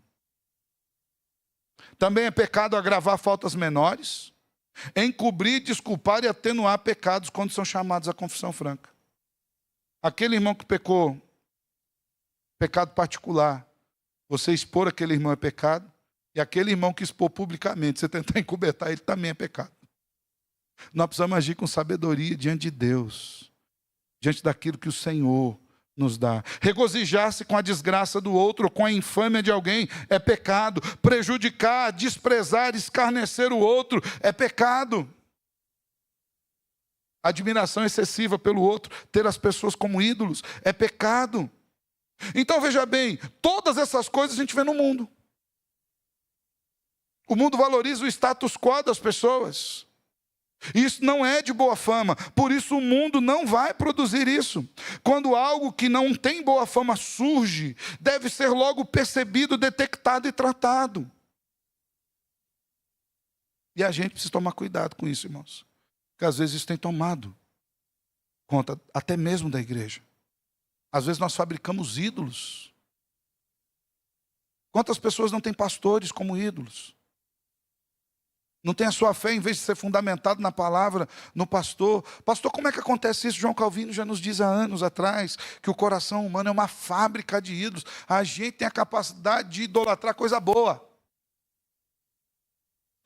Speaker 1: Também é pecado agravar faltas menores, encobrir, desculpar e atenuar pecados quando são chamados à confissão franca. Aquele irmão que pecou, pecado particular, você expor aquele irmão é pecado, e aquele irmão que expor publicamente, você tentar encobertar ele também é pecado. Nós precisamos agir com sabedoria diante de Deus, diante daquilo que o Senhor nos dá. Regozijar-se com a desgraça do outro, com a infâmia de alguém, é pecado. Prejudicar, desprezar, escarnecer o outro, é pecado. Admiração excessiva pelo outro, ter as pessoas como ídolos, é pecado. Então veja bem, todas essas coisas a gente vê no mundo. O mundo valoriza o status quo das pessoas. Isso não é de boa fama, por isso o mundo não vai produzir isso. Quando algo que não tem boa fama surge, deve ser logo percebido, detectado e tratado. E a gente precisa tomar cuidado com isso, irmãos. Porque às vezes isso tem tomado conta até mesmo da igreja. Às vezes nós fabricamos ídolos. Quantas pessoas não têm pastores como ídolos? Não tem a sua fé, em vez de ser fundamentado na palavra, no pastor. Pastor, como é que acontece isso? João Calvino já nos diz há anos atrás que o coração humano é uma fábrica de ídolos. A gente tem a capacidade de idolatrar coisa boa,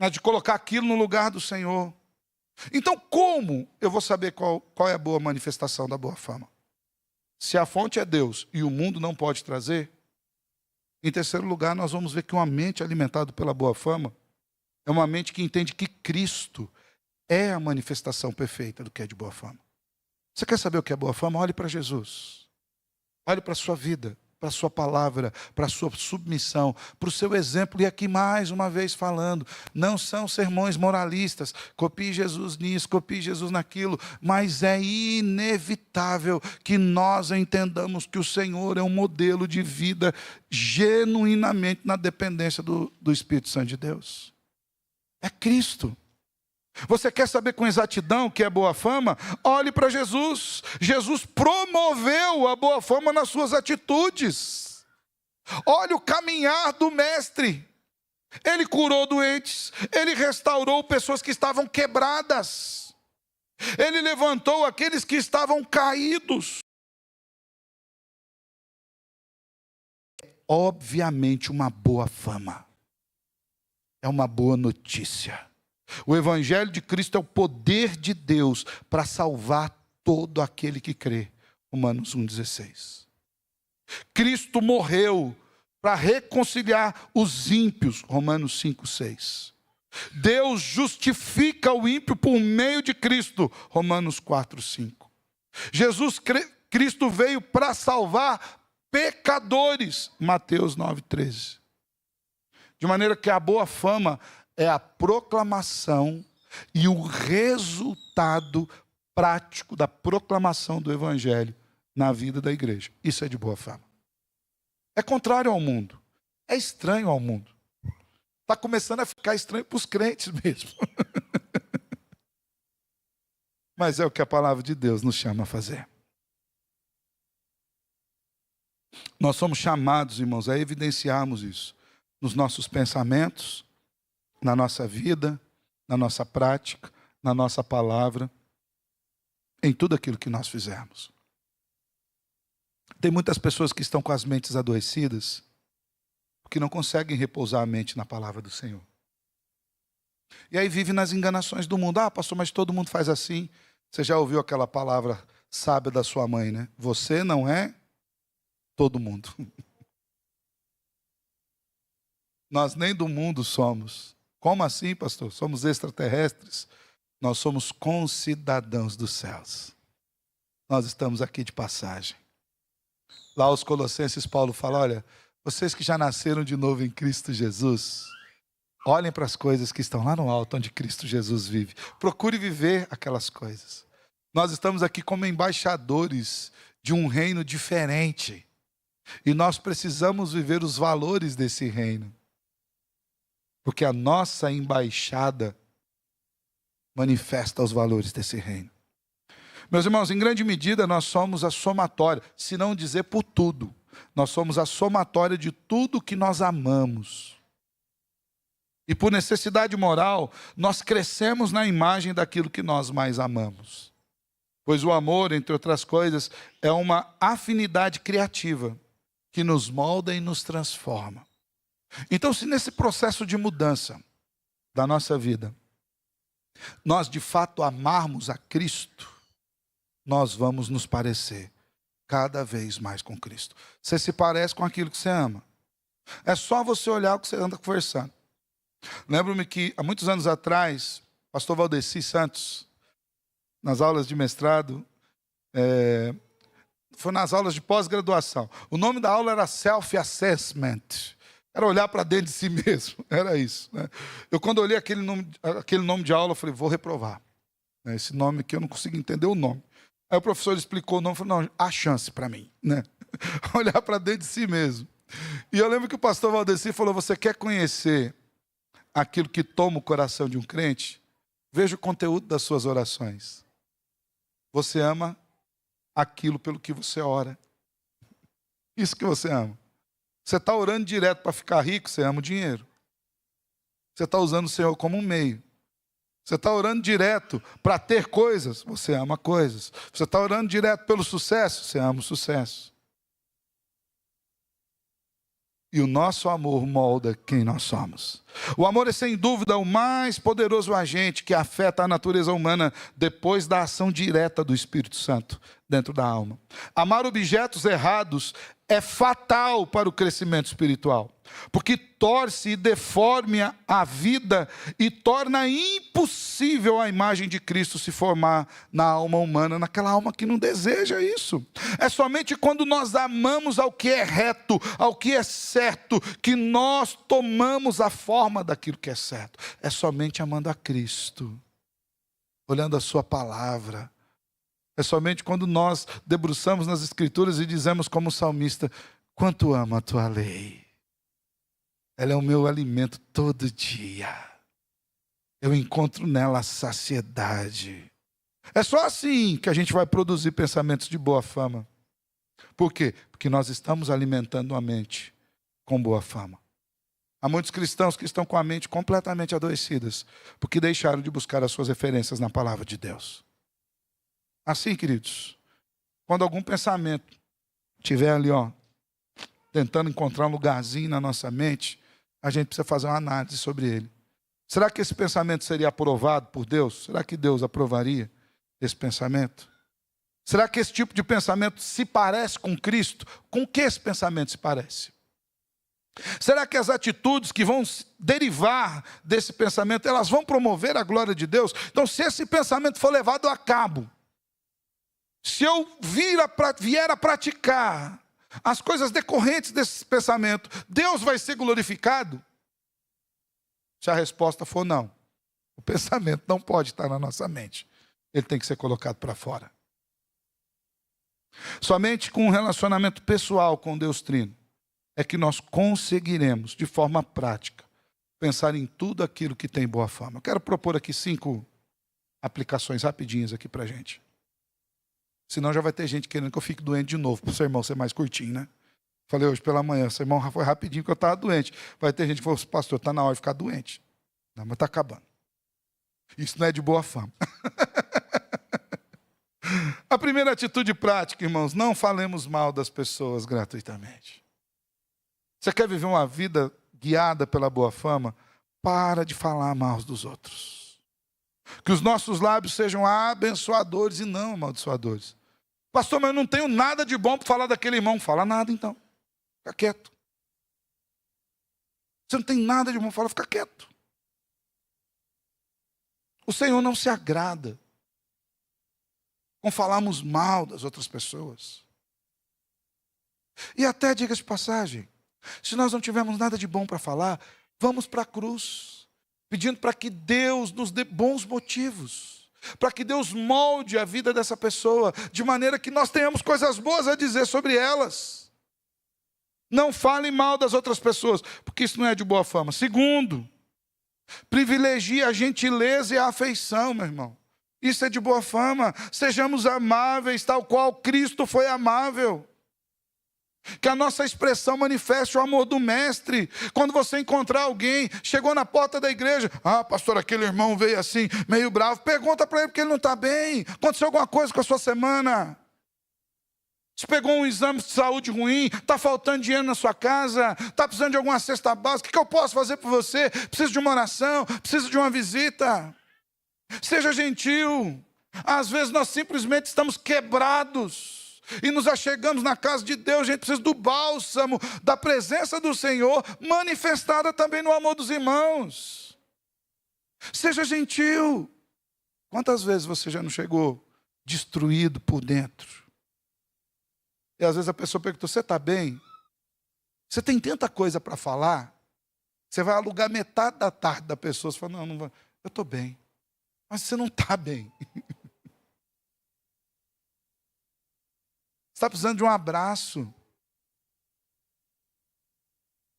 Speaker 1: de colocar aquilo no lugar do Senhor. Então, como eu vou saber qual é a boa manifestação da boa fama? Se a fonte é Deus e o mundo não pode trazer, em terceiro lugar, nós vamos ver que uma mente alimentada pela boa fama é uma mente que entende que Cristo é a manifestação perfeita do que é de boa fama. Você quer saber o que é boa fama? Olhe para Jesus. Olhe para a sua vida, para a sua palavra, para a sua submissão, para o seu exemplo. E aqui mais uma vez falando, não são sermões moralistas, copie Jesus nisso, copie Jesus naquilo, mas é inevitável que nós entendamos que o Senhor é um modelo de vida genuinamente na dependência do Espírito Santo de Deus. É Cristo. Você quer saber com exatidão o que é boa fama? Olhe para Jesus. Jesus promoveu a boa fama nas suas atitudes. Olhe o caminhar do mestre. Ele curou doentes. Ele restaurou pessoas que estavam quebradas. Ele levantou aqueles que estavam caídos. Obviamente uma boa fama. É uma boa notícia. O Evangelho de Cristo é o poder de Deus para salvar todo aquele que crê. Romanos 1,16. Cristo morreu para reconciliar os ímpios. Romanos 5,6. Deus justifica o ímpio por meio de Cristo. Romanos 4,5. Cristo veio para salvar pecadores. Mateus 9,13. De maneira que a boa fama é a proclamação e o resultado prático da proclamação do Evangelho na vida da igreja. Isso é de boa fama. É contrário ao mundo. É estranho ao mundo. Está começando a ficar estranho para os crentes mesmo. Mas é o que a palavra de Deus nos chama a fazer. Nós somos chamados, irmãos, a evidenciarmos isso nos nossos pensamentos, na nossa vida, na nossa prática, na nossa palavra, em tudo aquilo que nós fizermos. Tem muitas pessoas que estão com as mentes adoecidas, porque não conseguem repousar a mente na palavra do Senhor. E aí vive nas enganações do mundo. Ah, pastor, mas todo mundo faz assim. Você já ouviu aquela palavra sábia da sua mãe, né? Você não é todo mundo. Nós nem do mundo somos. Como assim, pastor? Somos extraterrestres? Nós somos concidadãos dos céus. Nós estamos aqui de passagem. Lá aos Colossenses, Paulo fala, olha, vocês que já nasceram de novo em Cristo Jesus, olhem para as coisas que estão lá no alto, onde Cristo Jesus vive. Procure viver aquelas coisas. Nós estamos aqui como embaixadores de um reino diferente. E nós precisamos viver os valores desse reino. Porque a nossa embaixada manifesta os valores desse reino. Meus irmãos, em grande medida nós somos a somatória, se não dizer por tudo. Nós somos a somatória de tudo que nós amamos. E por necessidade moral, nós crescemos na imagem daquilo que nós mais amamos. Pois o amor, entre outras coisas, é uma afinidade criativa que nos molda e nos transforma. Então, se nesse processo de mudança da nossa vida, nós de fato amarmos a Cristo, nós vamos nos parecer cada vez mais com Cristo. Você se parece com aquilo que você ama. É só você olhar o que você anda conversando. Lembro-me que há muitos anos atrás, pastor Valdeci Santos, nas aulas de mestrado, foi nas aulas de pós-graduação. O nome da aula era Self-Assessment. Era olhar para dentro de si mesmo. Era isso, né? Eu, quando olhei aquele nome de aula, eu falei, vou reprovar. Esse nome aqui, eu não consigo entender o nome. Aí o professor explicou o nome, falou, não, há chance para mim, né? Olhar para dentro de si mesmo. E eu lembro que o pastor Valdeci falou, você quer conhecer aquilo que toma o coração de um crente? Veja o conteúdo das suas orações. Você ama aquilo pelo que você ora. Isso que você ama. Você está orando direto para ficar rico, você ama o dinheiro. Você está usando o Senhor como um meio. Você está orando direto para ter coisas, você ama coisas. Você está orando direto pelo sucesso, você ama o sucesso. E o nosso amor molda quem nós somos. O amor é sem dúvida o mais poderoso agente que afeta a natureza humana depois da ação direta do Espírito Santo dentro da alma. Amar objetos errados é fatal para o crescimento espiritual, porque torce e deforma a vida e torna impossível a imagem de Cristo se formar na alma humana, naquela alma que não deseja isso. É somente quando nós amamos ao que é reto, ao que é certo, que nós tomamos a forma daquilo que é certo. É somente amando a Cristo, olhando a sua palavra. É somente quando nós debruçamos nas Escrituras e dizemos como salmista, quanto amo a tua lei. Ela é o meu alimento todo dia. Eu encontro nela a saciedade. É só assim que a gente vai produzir pensamentos de boa fama. Por quê? Porque nós estamos alimentando a mente com boa fama. Há muitos cristãos que estão com a mente completamente adoecidas, porque deixaram de buscar as suas referências na palavra de Deus. Assim, queridos, quando algum pensamento estiver ali, tentando encontrar um lugarzinho na nossa mente, a gente precisa fazer uma análise sobre ele. Será que esse pensamento seria aprovado por Deus? Será que Deus aprovaria esse pensamento? Será que esse tipo de pensamento se parece com Cristo? Com que esse pensamento se parece? Será que as atitudes que vão derivar desse pensamento, elas vão promover a glória de Deus? Então, se esse pensamento for levado a cabo, se eu vier a praticar as coisas decorrentes desse pensamento, Deus vai ser glorificado? Se a resposta for não, o pensamento não pode estar na nossa mente. Ele tem que ser colocado para fora. Somente com um relacionamento pessoal com Deus Trino é que nós conseguiremos, de forma prática, pensar em tudo aquilo que tem boa fama. Eu quero propor aqui 5 aplicações rapidinhas aqui para a gente. Senão já vai ter gente querendo que eu fique doente de novo, para o sermão ser mais curtinho, né? Falei hoje pela manhã, o sermão foi rapidinho porque eu estava doente. Vai ter gente que falou, pastor, está na hora de ficar doente. Não, mas está acabando. Isso não é de boa fama. A primeira atitude prática, irmãos, não falemos mal das pessoas gratuitamente. Você quer viver uma vida guiada pela boa fama? Para de falar mal dos outros. Que os nossos lábios sejam abençoadores e não amaldiçoadores. Pastor, mas eu não tenho nada de bom para falar daquele irmão. Fala nada então. Fica quieto. Você não tem nada de bom para falar, fica quieto. O Senhor não se agrada com falarmos mal das outras pessoas. E até, diga de passagem, se nós não tivermos nada de bom para falar, vamos para a cruz, pedindo para que Deus nos dê bons motivos, para que Deus molde a vida dessa pessoa, de maneira que nós tenhamos coisas boas a dizer sobre elas. Não fale mal das outras pessoas, porque isso não é de boa fama. Segundo, privilegie a gentileza e a afeição, meu irmão. Isso é de boa fama. Sejamos amáveis, tal qual Cristo foi amável. Que a nossa expressão manifeste o amor do mestre. Quando você encontrar alguém, chegou na porta da igreja, pastor, aquele irmão veio assim, meio bravo, pergunta para ele porque ele não está bem. Aconteceu alguma coisa com a sua semana? Você pegou um exame de saúde ruim, está faltando dinheiro na sua casa, está precisando de alguma cesta básica, o que eu posso fazer por você? Precisa de uma oração, precisa de uma visita. Seja gentil. Às vezes nós simplesmente estamos quebrados e nos achegamos na casa de Deus. A gente precisa do bálsamo, da presença do Senhor, manifestada também no amor dos irmãos. Seja gentil. Quantas vezes você já não chegou destruído por dentro? E às vezes a pessoa pergunta, você está bem? Você tem tanta coisa para falar? Você vai alugar metade da tarde da pessoa, você fala, não vai. Eu estou bem. Mas você não está bem. Você está precisando de um abraço.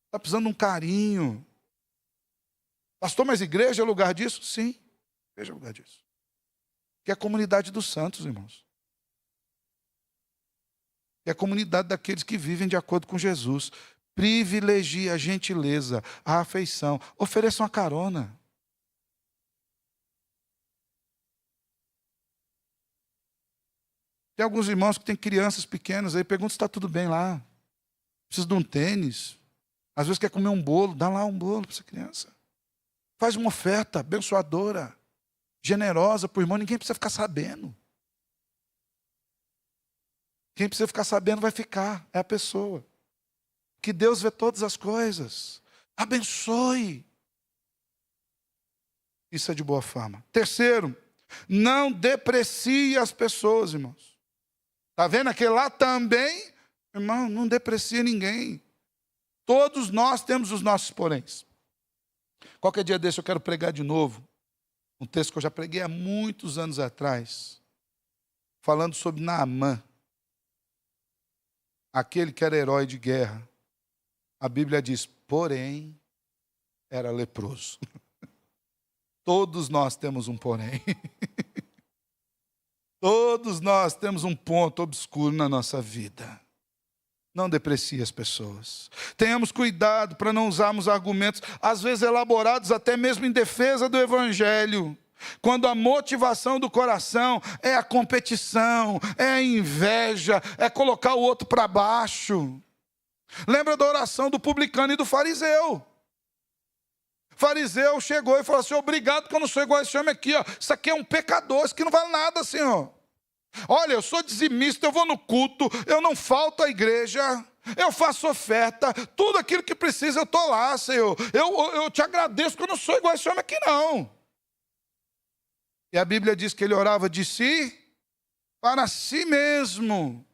Speaker 1: Está precisando de um carinho. Pastor, mas igreja é lugar disso? Sim, igreja é lugar disso. Que é a comunidade dos santos, irmãos. É a comunidade daqueles que vivem de acordo com Jesus. Privilegie a gentileza, a afeição. Ofereça uma carona. Tem alguns irmãos que têm crianças pequenas, aí perguntam se está tudo bem lá. Precisa de um tênis. Às vezes quer comer um bolo, dá lá um bolo para essa criança. Faz uma oferta abençoadora, generosa para o irmão, ninguém precisa ficar sabendo. Quem precisa ficar sabendo vai ficar, é a pessoa. Que Deus vê todas as coisas. Abençoe. Isso é de boa fama. Terceiro, não deprecie as pessoas, irmãos. Está vendo aquele lá também? Irmão, não deprecia ninguém. Todos nós temos os nossos poréns. Qualquer dia desse eu quero pregar de novo. Um texto que eu já preguei há muitos anos atrás. Falando sobre Naamã. Aquele que era herói de guerra. A Bíblia diz, porém, era leproso. Todos nós temos um porém. Todos nós temos um ponto obscuro na nossa vida. Não deprecie as pessoas. Tenhamos cuidado para não usarmos argumentos, às vezes elaborados até mesmo em defesa do Evangelho. Quando a motivação do coração é a competição, é a inveja, é colocar o outro para baixo. Lembra da oração do publicano e do fariseu? O fariseu chegou e falou assim, obrigado que eu não sou igual a esse homem aqui. Ó. Isso aqui é um pecador, isso aqui não vale nada, Senhor. Olha, eu sou dizimista, eu vou no culto, eu não falto à igreja, eu faço oferta, tudo aquilo que precisa eu estou lá, Senhor. Eu te agradeço que eu não sou igual a esse homem aqui, não. E a Bíblia diz que ele orava de si para si mesmo.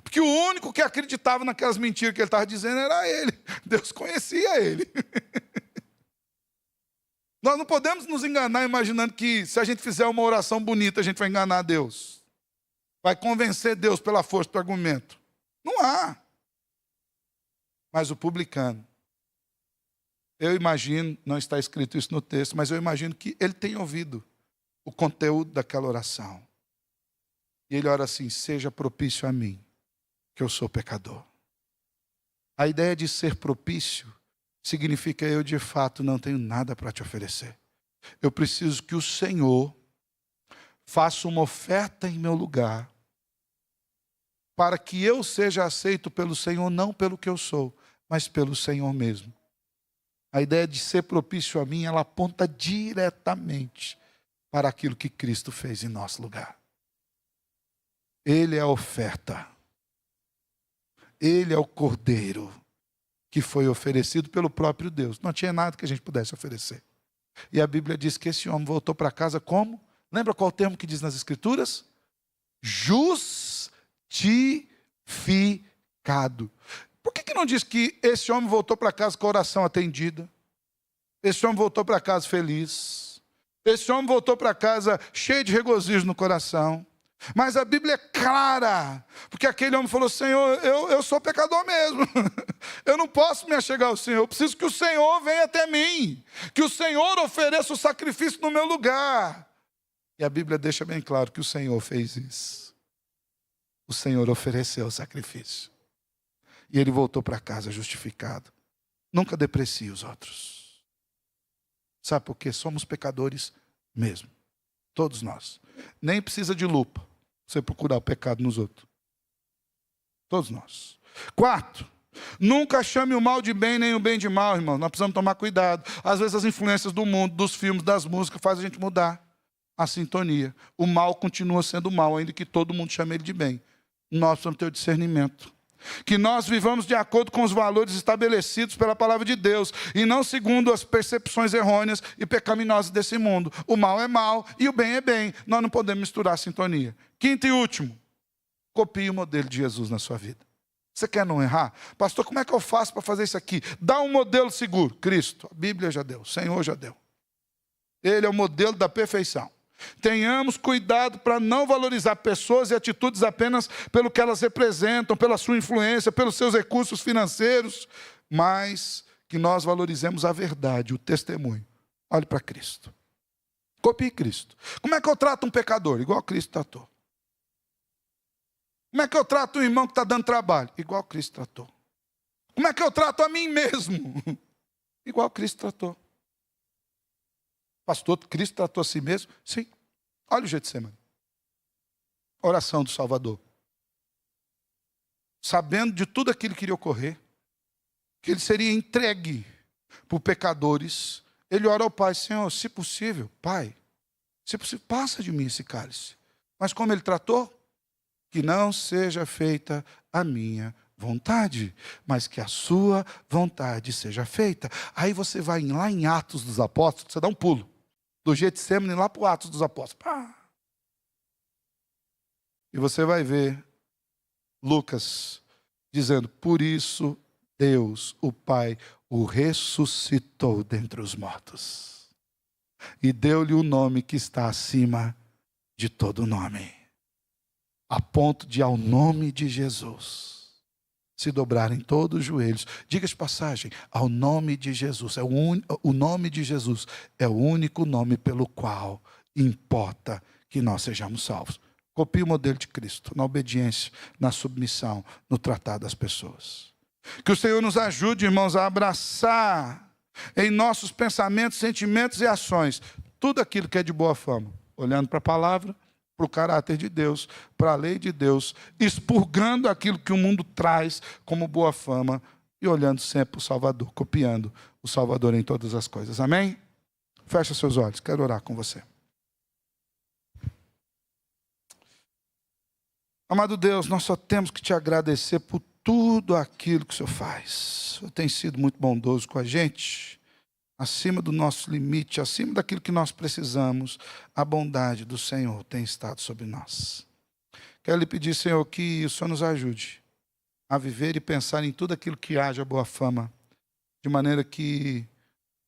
Speaker 1: Porque o único que acreditava naquelas mentiras que ele estava dizendo era ele. Deus conhecia ele. Nós não podemos nos enganar imaginando que se a gente fizer uma oração bonita, a gente vai enganar Deus. Vai convencer Deus pela força do argumento. Não há. Mas o publicano, eu imagino, não está escrito isso no texto, mas eu imagino que ele tem ouvido o conteúdo daquela oração. E ele ora assim, seja propício a mim, que eu sou pecador. A ideia de ser propício significa eu de fato não tenho nada para te oferecer. Eu preciso que o Senhor faça uma oferta em meu lugar, para que eu seja aceito pelo Senhor, não pelo que eu sou, mas pelo Senhor mesmo. A ideia de ser propício a mim, ela aponta diretamente para aquilo que Cristo fez em nosso lugar. Ele é a oferta. Ele é o cordeiro que foi oferecido pelo próprio Deus. Não tinha nada que a gente pudesse oferecer. E a Bíblia diz que esse homem voltou para casa como? Lembra qual o termo que diz nas Escrituras? Justificado. Por que não diz que esse homem voltou para casa com a oração atendida? Esse homem voltou para casa feliz. Esse homem voltou para casa cheio de regozijo no coração. Mas a Bíblia é clara, porque aquele homem falou: Senhor, eu sou pecador mesmo, eu não posso me achegar ao Senhor, eu preciso que o Senhor venha até mim, que o Senhor ofereça o sacrifício no meu lugar. E a Bíblia deixa bem claro que o Senhor fez isso. O Senhor ofereceu o sacrifício. E ele voltou para casa justificado. Nunca deprecie os outros. Sabe por quê? Somos pecadores mesmo. Todos nós. Nem precisa de lupa você procurar o pecado nos outros. Todos nós. 4, nunca chame o mal de bem, nem o bem de mal, irmão. Nós precisamos tomar cuidado. Às vezes as influências do mundo, dos filmes, das músicas, fazem a gente mudar a sintonia. O mal continua sendo mal, ainda que todo mundo chame ele de bem. Nós precisamos ter o discernimento. Que nós vivamos de acordo com os valores estabelecidos pela palavra de Deus, e não segundo as percepções errôneas e pecaminosas desse mundo. O mal é mal e o bem é bem. Nós não podemos misturar a sintonia. 5º e último, copie o modelo de Jesus na sua vida. Você quer não errar? Pastor, como é que eu faço para fazer isso aqui? Dá um modelo seguro. Cristo, a Bíblia já deu, o Senhor já deu. Ele é o modelo da perfeição. Tenhamos cuidado para não valorizar pessoas e atitudes apenas pelo que elas representam, pela sua influência, pelos seus recursos financeiros, mas que nós valorizemos a verdade, o testemunho. Olhe para Cristo. Copie Cristo. Como é que eu trato um pecador? Igual Cristo tratou. Como é que eu trato um irmão que está dando trabalho? Igual Cristo tratou. Como é que eu trato a mim mesmo? Igual Cristo tratou. Pastor, Cristo tratou a si mesmo? Sim. Olha o Getsemane. Oração do Salvador. Sabendo de tudo aquilo que iria ocorrer, que ele seria entregue por pecadores, ele ora ao Pai: Senhor, se possível, Pai, se possível, passa de mim esse cálice. Mas como ele tratou? Que não seja feita a minha vontade, mas que a sua vontade seja feita. Aí você vai lá em Atos dos Apóstolos, você dá um pulo. Do Getsemane lá para o Atos dos Apóstolos. Pá. E você vai ver Lucas dizendo: por isso Deus, o Pai, o ressuscitou dentre os mortos. E deu-lhe o nome que está acima de todo nome. A ponto de, ao nome de Jesus, se dobrarem todos os joelhos. Diga de passagem, ao nome de Jesus. O nome de Jesus é o único nome pelo qual importa que nós sejamos salvos. Copie o modelo de Cristo, na obediência, na submissão, no tratar das pessoas. Que o Senhor nos ajude, irmãos, a abraçar em nossos pensamentos, sentimentos e ações tudo aquilo que é de boa fama. Olhando para a palavra, para o caráter de Deus, para a lei de Deus, expurgando aquilo que o mundo traz como boa fama e olhando sempre para o Salvador, copiando o Salvador em todas as coisas. Amém? Fecha seus olhos, quero orar com você. Amado Deus, nós só temos que te agradecer por tudo aquilo que o Senhor faz. O Senhor tem sido muito bondoso com a gente, acima do nosso limite, acima daquilo que nós precisamos. A bondade do Senhor tem estado sobre nós. Quero lhe pedir, Senhor, que o Senhor nos ajude a viver e pensar em tudo aquilo que haja boa fama, de maneira que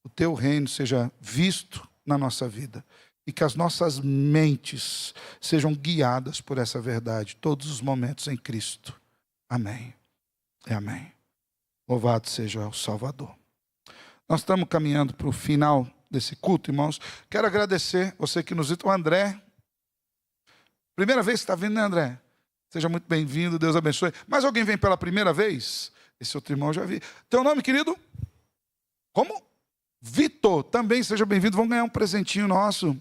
Speaker 1: o teu reino seja visto na nossa vida e que as nossas mentes sejam guiadas por essa verdade todos os momentos em Cristo. Amém e amém. Louvado seja o Salvador. Nós estamos caminhando para o final desse culto, irmãos. Quero agradecer você que nos visitou, o André. Primeira vez que está vindo, né, André? Seja muito bem-vindo, Deus abençoe. Mais alguém vem pela primeira vez? Esse outro irmão eu já vi. Teu nome, querido? Como? Vitor. Também seja bem-vindo. Vamos ganhar um presentinho nosso.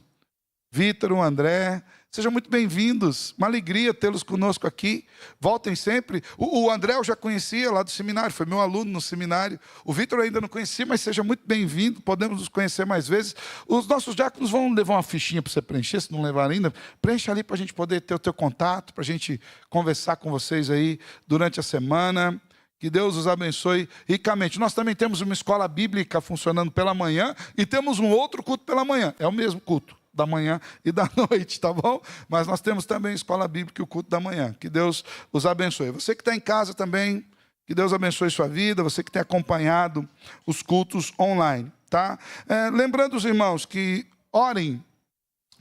Speaker 1: Vitor, o André, Sejam muito bem-vindos. Uma alegria tê-los conosco aqui. Voltem sempre. O André eu já conhecia lá do seminário, foi meu aluno no seminário. O Vitor ainda não conhecia, mas seja muito bem-vindo. Podemos nos conhecer mais vezes. Os nossos diáconos vão levar uma fichinha para você preencher, se não levar ainda. Preencha ali para a gente poder ter o teu contato, para a gente conversar com vocês aí durante a semana. Que Deus os abençoe ricamente. Nós também temos uma escola bíblica funcionando pela manhã e temos um outro culto pela manhã. É o mesmo culto da manhã e da noite, tá bom? Mas nós temos também a escola bíblica e o culto da manhã. Que Deus os abençoe. Você que está em casa também, que Deus abençoe sua vida. Você que tem acompanhado os cultos online, tá? Lembrando os irmãos que orem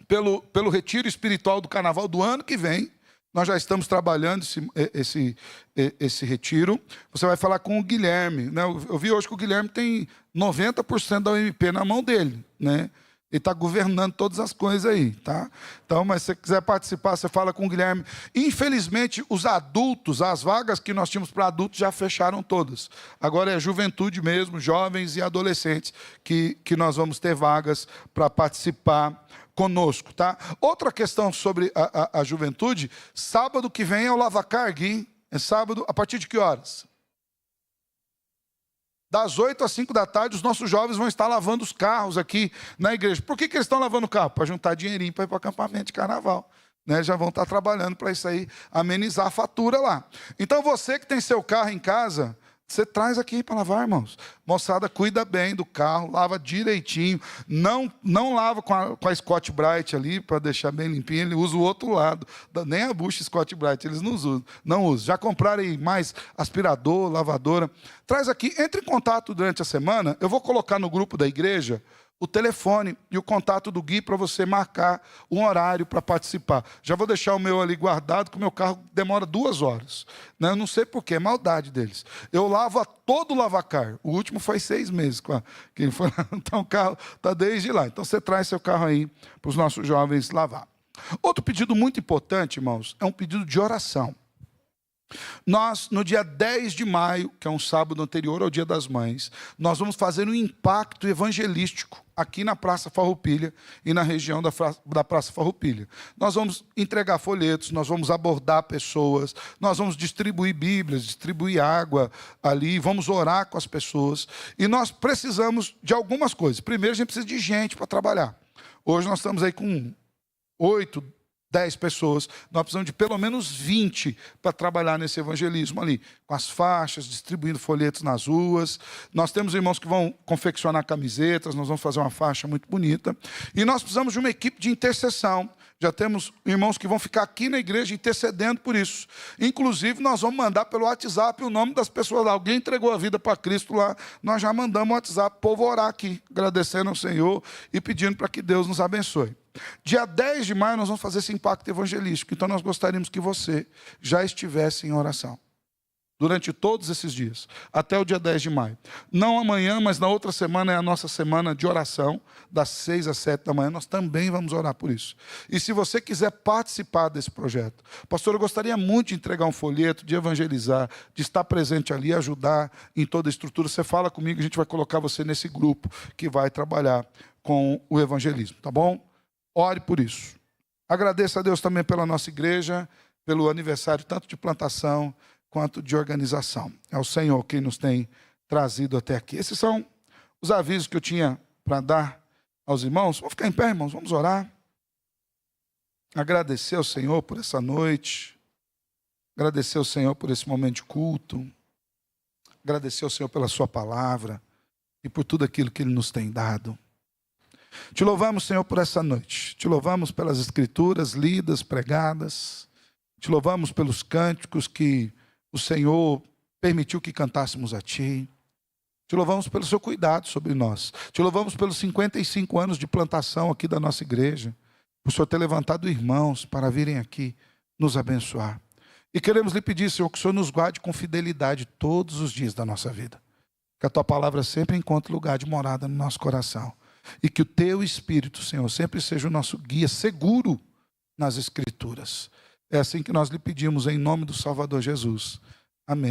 Speaker 1: pelo retiro espiritual do carnaval do ano que vem. Nós já estamos trabalhando esse retiro. Você vai falar com o Guilherme, né? Eu vi hoje que o Guilherme tem 90% da UMP na mão dele, né? Ele está governando todas as coisas aí, tá? Então, mas se você quiser participar, você fala com o Guilherme. Infelizmente, os adultos, as vagas que nós tínhamos para adultos já fecharam todas. Agora é juventude mesmo, jovens e adolescentes, que nós vamos ter vagas para participar conosco, tá? Outra questão sobre a juventude, sábado que vem é o Lavacar, Gui. É sábado, a partir de que horas? Das 8 às 5 da tarde, os nossos jovens vão estar lavando os carros aqui na igreja. Por que eles estão lavando o carro? Para juntar dinheirinho para ir para o acampamento de carnaval. Né? Já vão estar trabalhando para isso aí, amenizar a fatura lá. Então você que tem seu carro em casa, você traz aqui para lavar, irmãos. Moçada, cuida bem do carro, lava direitinho. Não lava com a Scott Bright ali, para deixar bem limpinho. Ele usa o outro lado. Nem a bucha Scott Bright, eles não usam. Já compraram aí mais aspirador, lavadora. Traz aqui, entre em contato durante a semana. Eu vou colocar no grupo da igreja o telefone e o contato do Gui para você marcar um horário para participar. Já vou deixar o meu ali guardado, que o meu carro demora 2 horas. Né? Eu não sei porquê, é maldade deles. Eu lavo a todo lavacar. O último foi 6 meses que ele foi lá. Então o carro está desde lá. Então você traz seu carro aí para os nossos jovens lavar. Outro pedido muito importante, irmãos, é um pedido de oração. Nós, no dia 10 de maio, que é um sábado anterior ao Dia das Mães, nós vamos fazer um impacto evangelístico aqui na Praça Farroupilha e na região da Praça Farroupilha. Nós vamos entregar folhetos, nós vamos abordar pessoas, nós vamos distribuir Bíblias, distribuir água ali, vamos orar com as pessoas. E nós precisamos de algumas coisas. Primeiro, a gente precisa de gente para trabalhar. Hoje nós estamos aí com 8, 10 pessoas, nós precisamos de pelo menos 20 para trabalhar nesse evangelismo ali, com as faixas, distribuindo folhetos nas ruas. Nós temos irmãos que vão confeccionar camisetas, nós vamos fazer uma faixa muito bonita. E nós precisamos de uma equipe de intercessão. Já temos irmãos que vão ficar aqui na igreja intercedendo por isso. Inclusive, nós vamos mandar pelo WhatsApp o nome das pessoas lá. Alguém entregou a vida para Cristo lá, nós já mandamos o WhatsApp, o povo orar aqui, agradecendo ao Senhor e pedindo para que Deus nos abençoe. Dia 10 de maio nós vamos fazer esse impacto evangelístico. Então nós gostaríamos que você já estivesse em oração. Durante todos esses dias. Até o dia 10 de maio. Não amanhã, mas na outra semana é a nossa semana de oração. Das 6 às 7 da manhã. Nós também vamos orar por isso. E se você quiser participar desse projeto. Pastor, eu gostaria muito de entregar um folheto, de evangelizar, de estar presente ali, ajudar em toda a estrutura. Você fala comigo, a gente vai colocar você nesse grupo que vai trabalhar com o evangelismo. Tá bom? Ore por isso. Agradeço a Deus também pela nossa igreja, pelo aniversário tanto de plantação quanto de organização. É o Senhor quem nos tem trazido até aqui. Esses são os avisos que eu tinha para dar aos irmãos. Vamos ficar em pé, irmãos, vamos orar. Agradecer ao Senhor por essa noite. Agradecer ao Senhor por esse momento de culto. Agradecer ao Senhor pela sua palavra e por tudo aquilo que Ele nos tem dado. Te louvamos, Senhor, por essa noite. Te louvamos pelas escrituras lidas, pregadas. Te louvamos pelos cânticos que o Senhor permitiu que cantássemos a Ti. Te louvamos pelo Seu cuidado sobre nós. Te louvamos pelos 55 anos de plantação aqui da nossa igreja. Por o Senhor ter levantado irmãos para virem aqui nos abençoar. E queremos lhe pedir, Senhor, que o Senhor nos guarde com fidelidade todos os dias da nossa vida. Que a Tua palavra sempre encontre lugar de morada no nosso coração. E que o Teu Espírito, Senhor, sempre seja o nosso guia seguro nas Escrituras. É assim que nós lhe pedimos em nome do Salvador Jesus. Amém.